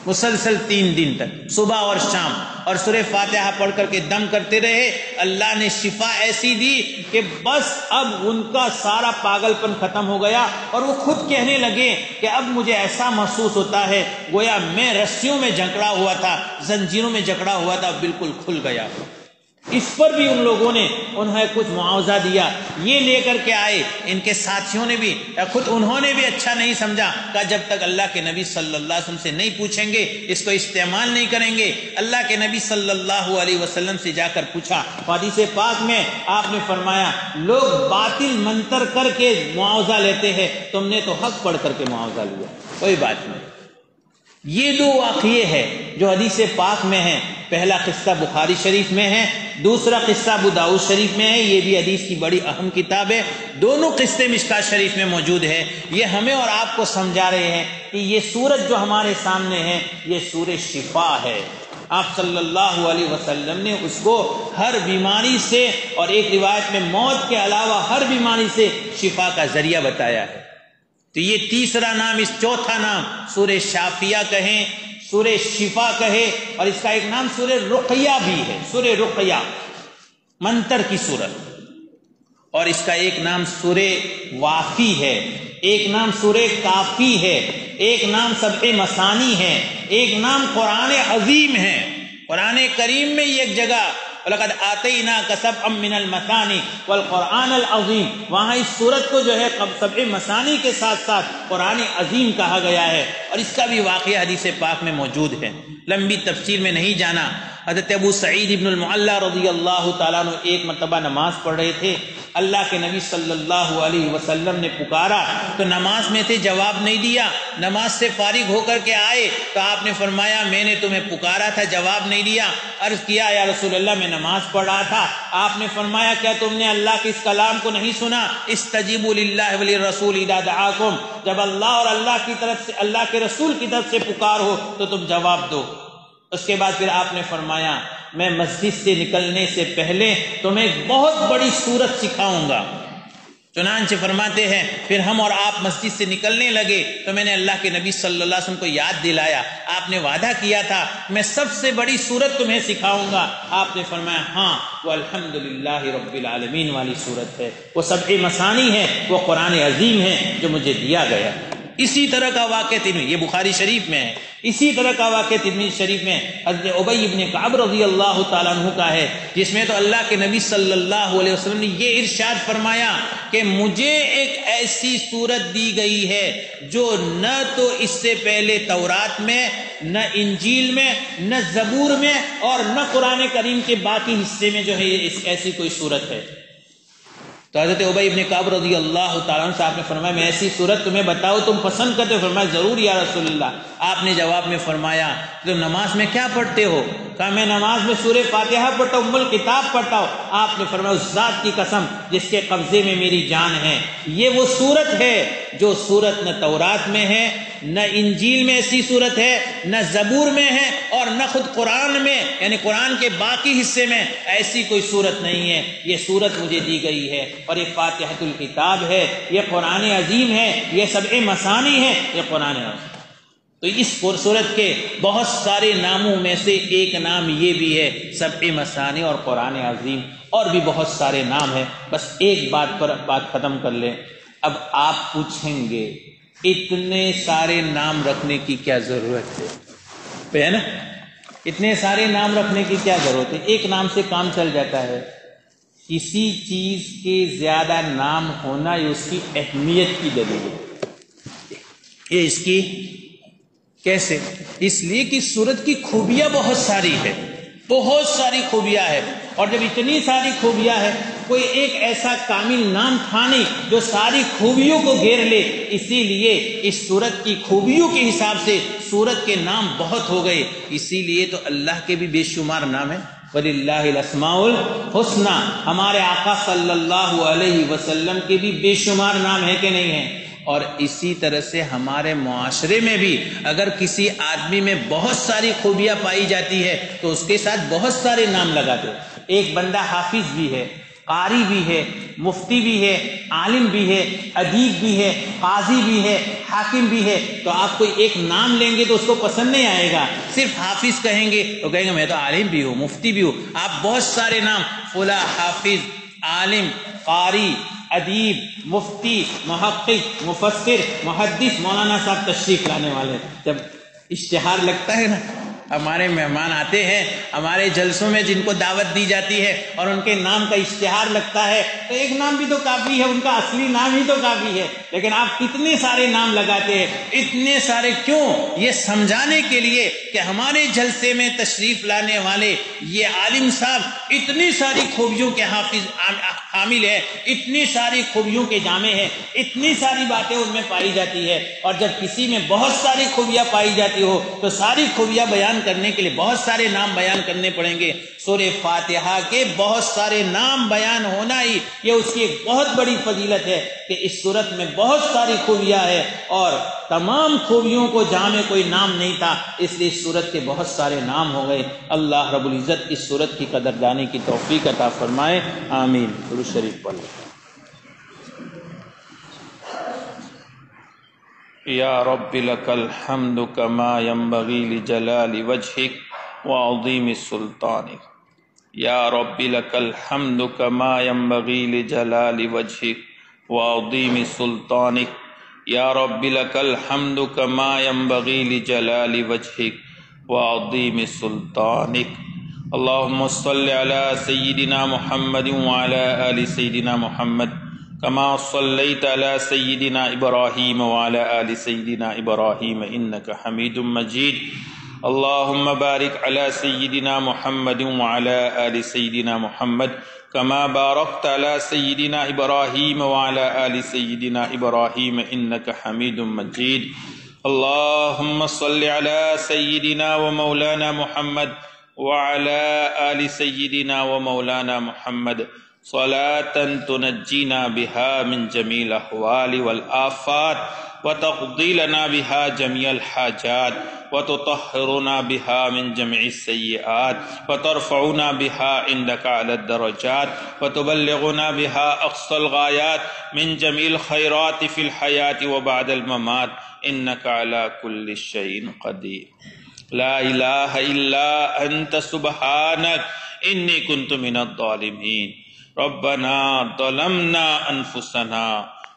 مسلسل 3 دن تک صبح اور شام، اور سورہ فاتحہ پڑھ کر کے دم کرتے رہے۔ اللہ نے شفا ایسی دی کہ بس اب ان کا سارا پاگل پن ختم ہو گیا، اور وہ خود کہنے لگے کہ اب مجھے ایسا محسوس ہوتا ہے گویا میں رسیوں میں جکڑا ہوا تھا، زنجیروں میں جکڑا ہوا تھا، بالکل کھل گیا۔ اس پر بھی ان لوگوں نے انہیں کچھ معاوضہ دیا، یہ لے کر کے آئے، ان کے ساتھیوں نے بھی، خود انہوں نے بھی اچھا نہیں سمجھا، کہا جب تک اللہ کے نبی صلی اللہ علیہ وسلم سے نہیں پوچھیں گے اس کو استعمال نہیں کریں گے۔ اللہ کے نبی صلی اللہ علیہ وسلم سے جا کر پوچھا، حدیث پاک میں آپ نے فرمایا لوگ باطل منتر کر کے معاوضہ لیتے ہیں، تم نے تو حق پڑھ کر کے معاوضہ لیا، کوئی بات نہیں۔ یہ 2 واقعے ہیں جو حدیث پاک میں ہیں، پہلا قصہ بخاری شریف میں ہے، دوسرا قصہ ابو داؤد شریف میں ہے، یہ بھی حدیث کی بڑی اہم کتاب ہے، دونوں قصے مشکات شریف میں موجود ہیں۔ یہ ہمیں اور آپ کو سمجھا رہے ہیں کہ یہ سورت جو ہمارے سامنے ہے یہ سورہ شفا ہے۔ آپ صلی اللہ علیہ وسلم نے اس کو ہر بیماری سے، اور ایک روایت میں موت کے علاوہ ہر بیماری سے شفا کا ذریعہ بتایا ہے۔ تو یہ تیسرا نام، اس چوتھا نام سورہ شافیہ کہیں، سورہ شفا کہے، اور اس کا ایک نام سورہ رقیہ بھی ہے، سورہ رقیہ منتر کی سورت، اور اس کا ایک نام سورہ وافی ہے، ایک نام سورہ کافی ہے، ایک نام سبع مثانی ہے، ایک نام قرآن عظیم ہے۔ قرآن کریم میں یہ ایک جگہ وَلَقَدْ آتَيْنَاكَ سَبْعًا مِّنَ الْمَثَانِ وَالْقُرْآنَ الْعَظِيمِ، وہاں اس سورت کو سبع مثانی کے ساتھ ساتھ قرآن عظیم کہا گیا ہے، اور اس کا بھی واقعہ حدیث پاک میں موجود ہے۔ لمبی تفسیر میں نہیں جانا۔ حضرت ابو سعید ابن المعلیٰ رضی اللہ تعالیٰ عنہ ایک مرتبہ نماز پڑھ رہے تھے، اللہ کے نبی صلی اللہ علیہ وسلم نے پکارا تو نماز میں تھے، جواب نہیں دیا، نماز سے فارغ ہو کر کے آئے تو آپ نے فرمایا میں نے تمہیں پکارا تھا، جواب نہیں دیا۔ عرض کیا یا رسول اللہ میں نماز پڑھ رہا تھا۔ آپ نے فرمایا کیا تم نے اللہ کے اس کلام کو نہیں سنا، استجیبوا للہ وللرسول اذا دعاکم، جب اللہ اور اللہ کی طرف سے، اللہ کے رسول کی طرف سے پکار ہو تو تم جواب دو۔ اس کے بعد پھر آپ نے فرمایا میں مسجد سے نکلنے سے پہلے تمہیں ایک بہت بڑی سورت سکھاؤں گا۔ چنانچہ فرماتے ہیں پھر ہم اور آپ مسجد سے نکلنے لگے تو میں نے اللہ کے نبی صلی اللہ علیہ وسلم کو یاد دلایا، آپ نے وعدہ کیا تھا میں سب سے بڑی سورت تمہیں سکھاؤں گا۔ آپ نے فرمایا ہاں، وہ الحمدللہ رب العالمین والی سورت ہے، وہ سبع مثانی ہے، وہ قرآن عظیم ہے جو مجھے دیا گیا۔ اسی طرح کا واقعہ ترمذی، یہ بخاری شریف میں ہے، اسی طرح کا واقعہ ترمذی شریف میں حضرت ابی بن کعب رضی اللہ تعالیٰ عنہ کا ہے، جس میں تو اللہ کے نبی صلی اللہ علیہ وسلم نے یہ ارشاد فرمایا کہ مجھے ایک ایسی صورت دی گئی ہے جو نہ تو اس سے پہلے تورات میں، نہ انجیل میں، نہ زبور میں، اور نہ قرآن کریم کے باقی حصے میں جو ہے ایسی کوئی صورت ہے۔ تو حضرت ابی بن کعب رضی اللہ تعالیٰ عنہ صاحب نے فرمایا میں ایسی صورت تمہیں بتاؤ تم پسند کرتے ہو؟ فرمایا ضرور یا رسول اللہ۔ آپ نے جواب میں فرمایا تم نماز میں کیا پڑھتے ہو؟ کہا میں نماز میں سورہ فاتحہ پڑھتا ہوں، ام الکتاب پڑھتا ہوں۔ آپ نے فرمایا اس ذات کی قسم جس کے قبضے میں میری جان ہے، یہ وہ صورت ہے جو صورت نہ تورات میں ہے، نہ انجیل میں ایسی صورت ہے، نہ زبور میں ہے، اور نہ خود قرآن میں یعنی قرآن کے باقی حصے میں ایسی کوئی صورت نہیں ہے۔ یہ صورت مجھے دی گئی ہے، اور یہ فاتحۃ الکتاب ہے، یہ قرآن عظیم ہے، یہ سبع مثانی ہے، یہ قرآن عظیم۔ تو اس صورت کے بہت سارے ناموں میں سے ایک نام یہ بھی ہے سبع مثانی اور قرآن عظیم، اور بھی بہت سارے نام ہیں۔ بس ایک بات پر بات ختم کر لیں۔ اب آپ پوچھیں گے اتنے سارے نام رکھنے کی کیا ضرورت ہے نا؟ اتنے سارے نام رکھنے کی کیا ضرورت ہے؟ ایک نام سے کام چل جاتا ہے۔ کسی چیز کے زیادہ نام ہونا یہ اس کی اہمیت کی دلیل ہے۔ یہ اس کی کیسے؟ اس لیے کہ سورت کی خوبیاں بہت ساری ہے، بہت ساری خوبیاں ہے، اور جب اتنی ساری خوبیاں ہے کوئی ایک ایسا کامل نام تھا نہیں جو ساری خوبیوں کو گھیر لے، اسی لیے اس سورت کی خوبیوں کے حساب سے سورت کے نام بہت ہو گئے۔ اسی لیے تو اللہ کے بھی بے شمار نام ہیں، وَلِلَّهِ الْأَسْمَاءُ الْحُسْنَى، ہمارے آقا صلی اللہ علیہ وسلم کے بھی بے شمار نام ہے کہ نہیں ہیں؟ اور اسی طرح سے ہمارے معاشرے میں بھی اگر کسی آدمی میں بہت ساری خوبیاں پائی جاتی ہے تو اس کے ساتھ بہت سارے نام لگاتے ہیں۔ ایک بندہ حافظ بھی ہے، قاری بھی ہے، مفتی بھی ہے، عالم بھی ہے، ادیب بھی ہے، قاضی بھی ہے، حاکم بھی ہے، تو آپ کوئی ایک نام لیں گے تو اس کو پسند نہیں آئے گا۔ صرف حافظ کہیں گے تو کہیں گے میں تو عالم بھی ہوں، مفتی بھی ہوں۔ آپ بہت سارے نام فلاں حافظ، عالم، قاری، ادیب، مفتی، محقق، مفسر، محدث، مولانا صاحب تشریف لانے والے، جب اشتہار لگتا ہے نا، ہمارے مہمان آتے ہیں ہمارے جلسوں میں جن کو دعوت دی جاتی ہے اور ان کے نام کا اشتہار لگتا ہے تو ایک نام بھی تو کافی ہے، ان کا اصلی نام ہی تو کافی ہے، لیکن آپ کتنے سارے نام لگاتے ہیں۔ اتنے سارے کیوں؟ یہ سمجھانے کے لیے کہ ہمارے جلسے میں تشریف لانے والے یہ عالم صاحب اتنی ساری خوبیوں کے حامل ہے، اتنی ساری خوبیوں کے جامع ہے، اتنی ساری باتیں ان میں پائی جاتی ہے، اور جب کسی میں بہت ساری خوبیاں پائی جاتی ہو تو ساری خوبیاں بیان کرنے کے لیے بہت سارے نام بیان کرنے پڑیں گے۔ سورہ فاتحہ کے بہت سارے نام بیان ہونا ہی یہ اس کی ایک بہت بڑی فضیلت ہے کہ اس سورت میں بہت ساری خوبیاں ہیں، اور تمام خوبیوں کو جامع کوئی نام نہیں تھا، اس لیے اس سورت کے بہت سارے نام ہو گئے۔ اللہ رب العزت اس سورت کی قدردانی کی توفیق عطا فرمائے، آمین۔ درود شریف پڑھ لیں۔ یا رب لک الحمد کما ینبغی لجلال وجہک وعظیم سلطانک، یا رب لک الحمد کما ینبغی لجلال وجہک وعظیم سلطانک، یا رب لک الحمد کما ینبغی لجلال وجہک وعظیم سلطانک۔ اللہم صل علی سیدنا محمد وعلی آل سیدنا محمد كما صليت على سيدنا إبراهيم وعلى آل سيدنا إبراهيم إنك حميد مجيد۔ اللهم بارك على سيدنا محمد وعلى آل سيدنا محمد كما باركت على سيدنا إبراهيم وعلى آل سيدنا إبراهيم إنك حميد مجيد۔ اللهم صل على سيدنا ومولانا محمد وعلى آل سيدنا ومولانا محمد صلاة تنجينا بها من جميع الأحوال والآفات وتقضي لنا بها جميع الحاجات وتطهرنا بها من جميع السيئات وترفعنا بها عندك على الدرجات وتبلغنا بها أقصى الغايات من جميع الخيرات في الحياة وبعد الممات إنك على كل شيء قدير۔ لا إله إلا أنت سبحانك إني كنت من الظالمين۔ ربنا ظلمنا أنفسنا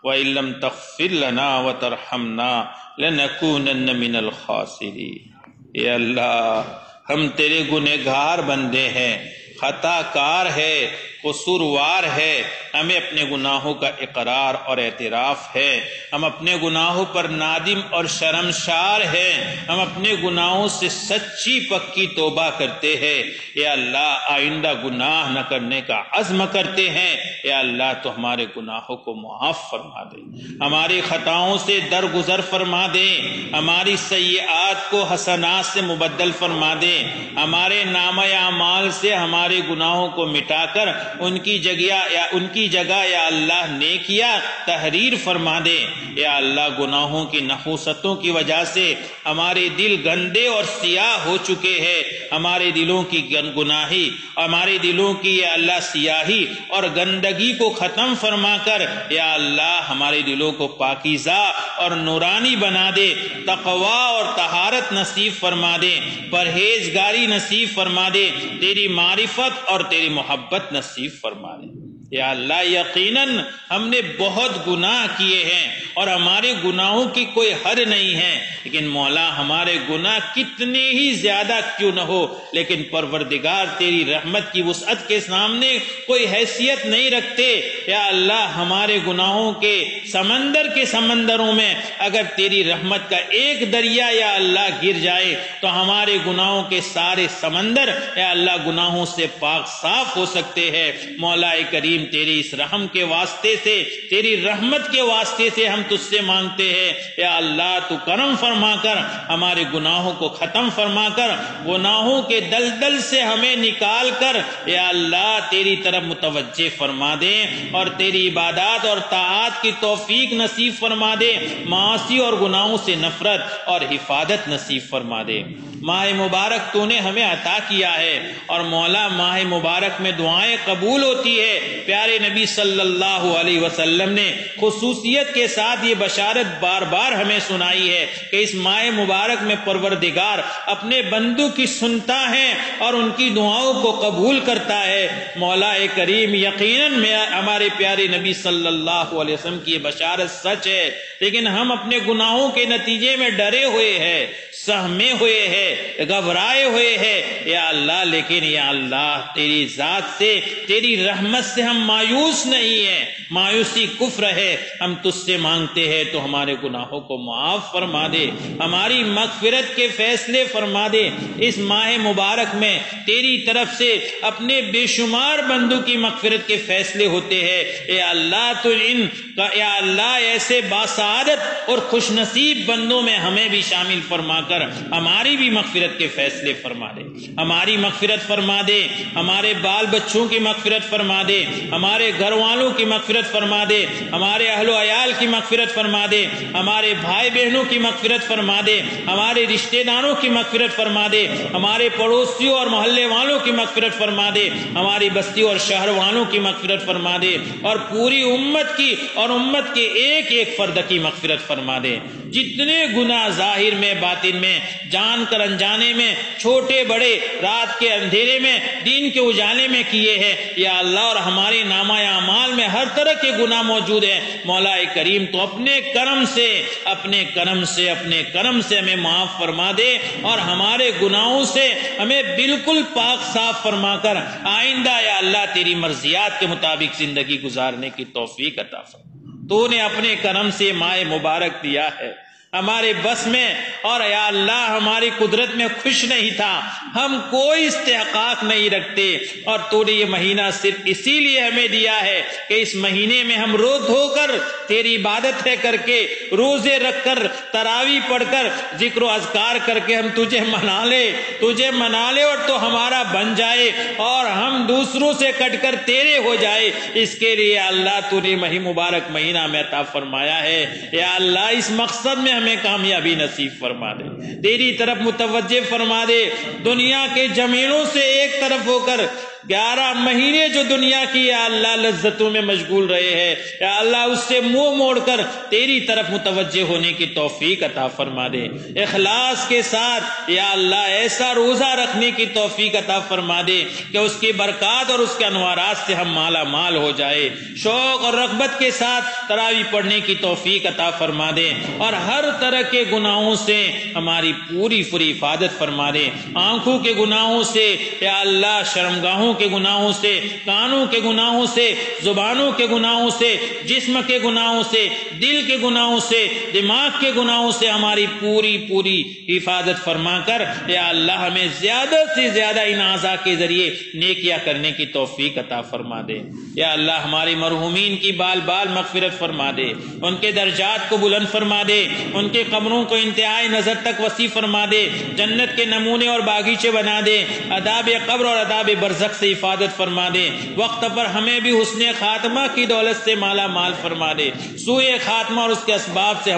وَإِن لَّمْ تَغْفِرْ لَنَا وَتَرْحَمْنَا لَنَكُونَنَّ مِنَ الْخَاسِرِينَ۔ اے اللہ ہم تیرے گنہگار بندے ہیں، خطا کار ہے، قصوروار ہے، ہمیں اپنے گناہوں کا اقرار اور اعتراف ہے، ہم اپنے گناہوں پر نادم اور شرمسار ہیں، ہم اپنے گناہوں سے سچی پکی توبہ کرتے ہیں۔ یا اللہ آئندہ گناہ نہ کرنے کا عزم کرتے ہیں۔ یا اللہ تو ہمارے گناہوں کو معاف فرما دے، ہماری خطاؤں سے درگزر فرما دے، ہماری سیئات کو حسنات سے مبدل فرما دے، ہمارے نامہ اعمال سے ہمارے گناہوں کو مٹا کر ان کی جگہ یا اللہ نیکیاں تحریر فرما دے۔ یا اللہ گناہوں کی نحوستوں کی وجہ سے ہمارے دل گندے اور سیاہ ہو چکے ہیں، ہمارے دلوں کی گناہی، ہمارے دلوں کی یا اللہ سیاہی اور گندگی کو ختم فرما کر یا اللہ ہمارے دلوں کو پاکیزہ اور نورانی بنا دے، تقوی اور طہارت نصیب فرما دے، پرہیزگاری نصیب فرما دے، تیری معرفت اور تیری محبت نصیب فرما دے۔ یا اللہ یقیناً ہم نے بہت گناہ کیے ہیں اور ہمارے گناہوں کی کوئی حد نہیں ہے، لیکن مولا ہمارے گناہ کتنے ہی زیادہ کیوں نہ ہو، لیکن پروردگار تیری رحمت کی وسعت کے سامنے کوئی حیثیت نہیں رکھتے۔ یا اللہ ہمارے گناہوں کے سمندروں میں اگر تیری رحمت کا ایک دریا یا اللہ گر جائے تو ہمارے گناہوں کے سارے سمندر یا اللہ گناہوں سے پاک صاف ہو سکتے ہیں۔ مولا کریم تیری اس رحم کے واسطے سے، تیری رحمت کے واسطے سے ہم تجھ سے مانگتے ہیں۔ یا اللہ تو کرم فرما کر ہمارے گناہوں کو ختم فرما کر گناہوں کے دلدل سے ہمیں نکال کر یا اللہ تیری طرف متوجہ فرما دے اور تیری عبادات اور طاعات کی توفیق نصیب فرما دے، معاصی اور گناہوں سے نفرت اور حفاظت نصیب فرما دے۔ ماہ مبارک تو نے ہمیں عطا کیا ہے اور مولا ماہ مبارک میں دعائیں قبول ہوتی ہے۔ پیارے نبی صلی اللہ علیہ وسلم نے خصوصیت کے ساتھ یہ بشارت بار بار ہمیں سنائی ہے کہ اس ماہ مبارک میں پروردگار اپنے بندوں کی سنتا ہے اور ان کی دعاؤں کو قبول کرتا ہے۔ مولا کریم یقیناً ہمارے پیارے نبی صلی اللہ علیہ وسلم کی یہ بشارت سچ ہے، لیکن ہم اپنے گناہوں کے نتیجے میں ڈرے ہوئے ہیں، سہمے ہوئے ہیں، گھبرائے ہوئے ہیں یا اللہ، لیکن یا اللہ تیری ذات سے، تیری رحمت سے ہم مایوس نہیں ہیں۔ مایوسی کفر ہے، ہم تجھ سے مانگتے ہیں تو ہمارے گناہوں کو معاف فرما دے، ہماری مغفرت کے فیصلے فرما دے۔ اس ماہ مبارک میں تیری طرف سے اپنے بے شمار بندوں کی مغفرت کے فیصلے ہوتے ہیں۔ اے اللہ تو ان کا یا اللہ ایسے باسعادت اور خوش نصیب بندوں میں ہمیں بھی شامل فرما کر ہماری بھی مغفرت کے فیصلے فرما دے، ہماری مغفرت فرما دے، ہمارے بال بچوں کی مغفرت فرما دے، ہمارے گھر والوں کی مغفرت فرما دے، ہمارے اہل و عیال کی مغفرت فرما دے، ہمارے بھائی بہنوں کی مغفرت فرما دے، ہمارے رشتہ داروں کی مغفرت فرما دے، ہمارے پڑوسیوں اور محلے والوں کی مغفرت فرما دے، ہماری بستی اور شہر والوں کی مغفرت فرما دے، اور پوری امت کی اور امت کے ایک ایک فرد کی مغفرت فرما دے۔ جتنے گناہ ظاہر میں، باطن میں، جان کر انجانے میں، چھوٹے بڑے، رات کے اندھیرے میں، دین کے اجالے میں کیے ہیں یا اللہ، اور ہمارے نامہ اعمال میں ہر طرح کے گناہ موجود ہیں، مولا کریم تو اپنے کرم سے ہمیں معاف فرما دے اور ہمارے گناہوں سے ہمیں بالکل پاک صاف فرما کر آئندہ یا اللہ تیری مرضیات کے مطابق زندگی گزارنے کی توفیق عطا فرما۔ تو نے اپنے کرم سے ماہ مبارک دیا ہے، ہمارے بس میں اور یا اللہ ہماری قدرت میں خوش نہیں تھا، ہم کوئی استحقاق نہیں رکھتے، اور تو نے یہ مہینہ صرف اسی لیے ہمیں دیا ہے کہ اس مہینے میں ہم روز دھو کر تیری عبادت کر کے، روزے رکھ کر، تراویح پڑھ کر، ذکر و اذکار کر کے ہم تجھے منا لے اور تو ہمارا بن جائے اور ہم دوسروں سے کٹ کر تیرے ہو جائے۔ اس کے لیے اللہ تو نے مبارک مہینہ میں عطا فرمایا ہے۔ یا اللہ اس مقصد میں ہمیں کامیابی نصیب فرما دے، تیری طرف متوجہ فرما دے، دنیا کے جمیلوں سے ایک طرف ہو کر 11 مہینے جو دنیا کی یا اللہ لذتوں میں مشغول رہے ہیں، یا اللہ اس سے منہ موڑ کر تیری طرف متوجہ ہونے کی توفیق عطا فرما دے۔ اخلاص کے ساتھ یا اللہ ایسا روزہ رکھنے کی توفیق عطا فرما دے کہ اس کی برکات اور اس کے انوارات سے ہم مالا مال ہو جائے۔ شوق اور رغبت کے ساتھ تراویح پڑھنے کی توفیق عطا فرما دے، اور ہر طرح کے گناہوں سے ہماری پوری حفاظت فرما دے۔ آنکھوں کے گناہوں سے یا اللہ، شرمگاہوں کے گناہوں سے، کانوں کے گناہوں سے، زبانوں کے گناہوں سے، جسم کے گناہوں سے، دل کے گناہوں سے، دماغ کے گناہوں سے ہماری پوری حفاظت فرما کر یا اللہ ہمیں زیادہ سے زیادہ ان اعضاء کے ذریعے نیکیاں کرنے کی توفیق عطا فرما دے۔ یا اللہ ہماری مرحومین کی بال بال مغفرت فرما دے، ان کے درجات کو بلند فرما دے، ان کے قبروں کو انتہائی نظر تک وسیع فرما دے، جنت کے نمونے اور باغیچے بنا دے، عذاب قبر اور عذاب برزخ سے حفاظت فرما دے، وقت پر ہمیں بھی حسن خاتمہ کی دولت سے مالا مال فرما دے، سوء خاتمہ اور اس کے اسباب سے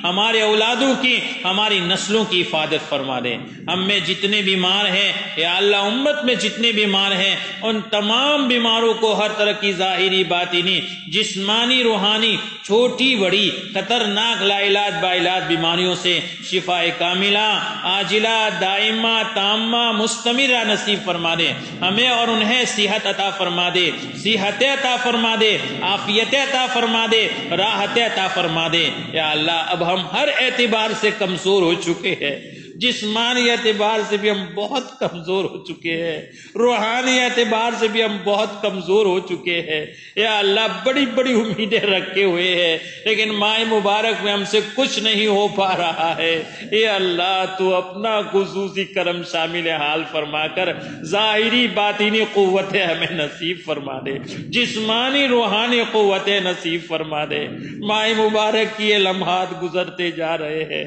ہمارے اولادوں کی، ہماری نسلوں کی حفاظت فرما دے۔ ہم میں جتنے بیمار ہیں یا اللہ، امت میں جتنے بیمار ہیں، ان تمام بیماروں کو ہر طرح کی ظاہری باطنی، جسمانی روحانی، چھوٹی بڑی خطرناک لا علاج با علاج بیماریوں سے شفا کاملہ، عاجلہ، دائمہ، تامہ، مستمرہ نصیب فرما دے۔ ہمیں اور انہیں صحت عطا فرما دے، صحت عطا فرما دے، عافیت عطا فرما دے، راحت عطا فرما دے۔ یا اللہ اب ہم ہر اعتبار سے کمزور ہو چکے ہیں، جسمانی اعتبار سے بھی ہم بہت کمزور ہو چکے ہیں، روحانی اعتبار سے بھی ہم بہت کمزور ہو چکے ہیں۔ یا اللہ بڑی امیدیں رکھے ہوئے ہیں، لیکن ماہ مبارک میں ہم سے کچھ نہیں ہو پا رہا ہے۔ یا اللہ تو اپنا خصوصی کرم شامل حال فرما کر ظاہری باطنی قوتیں ہمیں نصیب فرما دے، جسمانی روحانی قوتیں نصیب فرما دے۔ ماہ مبارک کی یہ لمحات گزرتے جا رہے ہیں،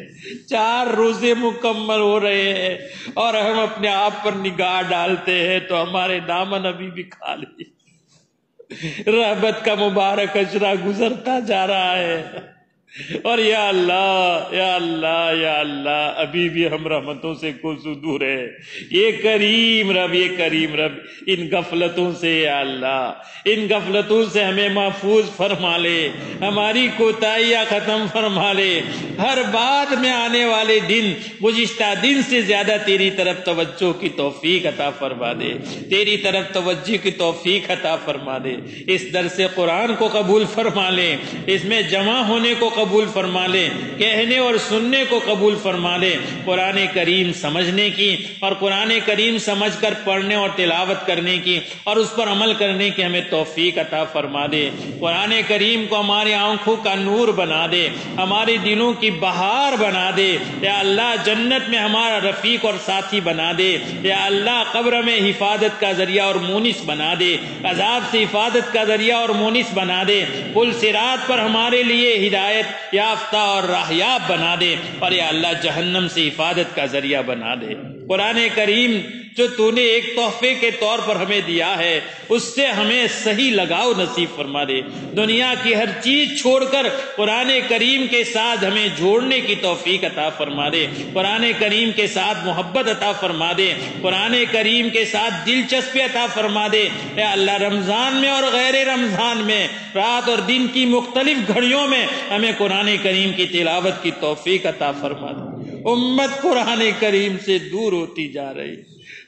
4 روزے مکمل ہو رہے ہیں، اور ہم اپنے آپ پر نگاہ ڈالتے ہیں تو ہمارے دامن ابھی بھی خالی، رحمت کا مبارک اجرا گزرتا جا رہا ہے۔ اور یا اللہ ابھی بھی ہم رحمتوں سے کوسوں دور ہے۔ یہ کریم رب ان غفلتوں سے یا اللہ، ان غفلتوں سے ہمیں محفوظ فرما لے، ہماری کوتاہیاں ختم فرما لے، ہر بعد میں آنے والے دن گزشتہ دن سے زیادہ تیری طرف توجہ کی توفیق عطا فرما دے، تیری طرف توجہ کی توفیق عطا فرما دے۔ اس درس قرآن کو قبول فرما لے، اس میں جمع ہونے کو قبول فرما لے، کہنے اور سننے کو قبول فرما لے، قرآن کریم سمجھنے کی اور قرآن کریم سمجھ کر پڑھنے اور تلاوت کرنے کی اور اس پر عمل کرنے کی ہمیں توفیق عطا فرما دے۔ قرآن کریم کو ہماری آنکھوں کا نور بنا دے، ہمارے دلوں کی بہار بنا دے۔ یا اللہ جنت میں ہمارا رفیق اور ساتھی بنا دے۔ یا اللہ قبر میں حفاظت کا ذریعہ اور مونس بنا دے، عذاب سے حفاظت کا ذریعہ اور مونس بنا دے، پل صراط پر ہمارے لیے ہدایت یافتہ اور راہیاب بنا دے، اور یا اللہ جہنم سے حفاظت کا ذریعہ بنا دے۔ قرآن کریم جو تو نے ایک تحفے کے طور پر ہمیں دیا ہے، اس سے ہمیں صحیح لگاؤ نصیب فرما دے۔ دنیا کی ہر چیز چھوڑ کر قرآن کریم کے ساتھ ہمیں جوڑنے کی توفیق عطا فرما دے، قرآن کریم کے ساتھ محبت عطا فرما دے، قرآن کریم کے ساتھ دلچسپی عطا فرما دے۔ اے اللہ رمضان میں اور غیر رمضان میں، رات اور دن کی مختلف گھڑیوں میں ہمیں قرآن کریم کی تلاوت کی توفیق عطا فرما دے۔ امت قرآن کریم سے دور ہوتی جا رہی،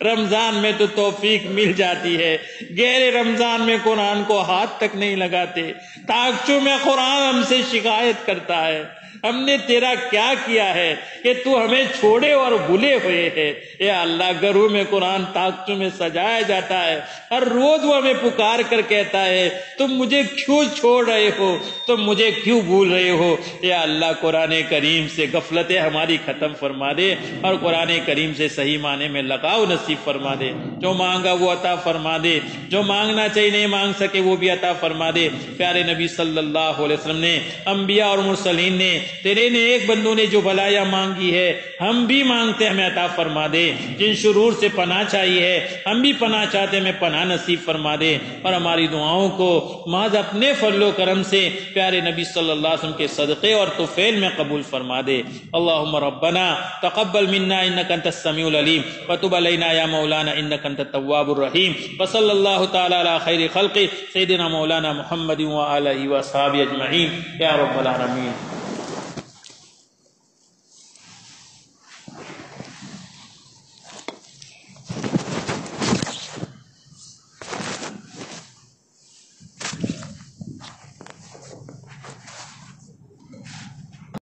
رمضان میں تو توفیق مل جاتی ہے، غیر رمضان میں قرآن کو ہاتھ تک نہیں لگاتے، تاکچوں میں قرآن ہم سے شکایت کرتا ہے، ہم نے تیرا کیا کیا ہے کہ تو ہمیں چھوڑے اور بھولے ہوئے ہے۔ اے اللہ گھروں میں قرآن تاکچوں میں سجایا جاتا ہے، ہر روز وہ ہمیں پکار کر کہتا ہے تم مجھے کیوں چھوڑ رہے ہو، تم مجھے کیوں بھول رہے ہو۔ اے اللہ قرآن کریم سے غفلتیں ہماری ختم فرما دے، اور قرآن کریم سے صحیح معنی میں لگاؤ نصیب فرما دے۔ جو مانگا وہ عطا فرما دے، جو مانگنا چاہیے نہیں مانگ سکے وہ بھی عطا فرما دے۔ پیارے نبی صلی اللہ علیہ وسلم نے، انبیاء اور مرسلین نے تیرے نیک بندوں نے جو بلایاں مانگی ہے ہم بھی مانگتے ہیں ہمیں عطا فرما دے، جن شرور سے پناہ چاہیے ہے ہم بھی پناہ چاہتے ہیں ہمیں پناہ نصیب فرما دے، اور ہماری دعاؤں کو محض اپنے فضل و کرم سے پیارے نبی صلی اللہ علیہ وسلم کے صدقے اور طفیل میں قبول فرما دے۔ اللہم ربنا تقبل منا انک انت السمیع العلیم وتب علینا یا مولانا انک انت التواب الرحیم، وصلی اللہ تعالی علی خیر خلقہ سیدنا مولانا محمد وآلہ وصحبہ اجمعین یا رب العالمین۔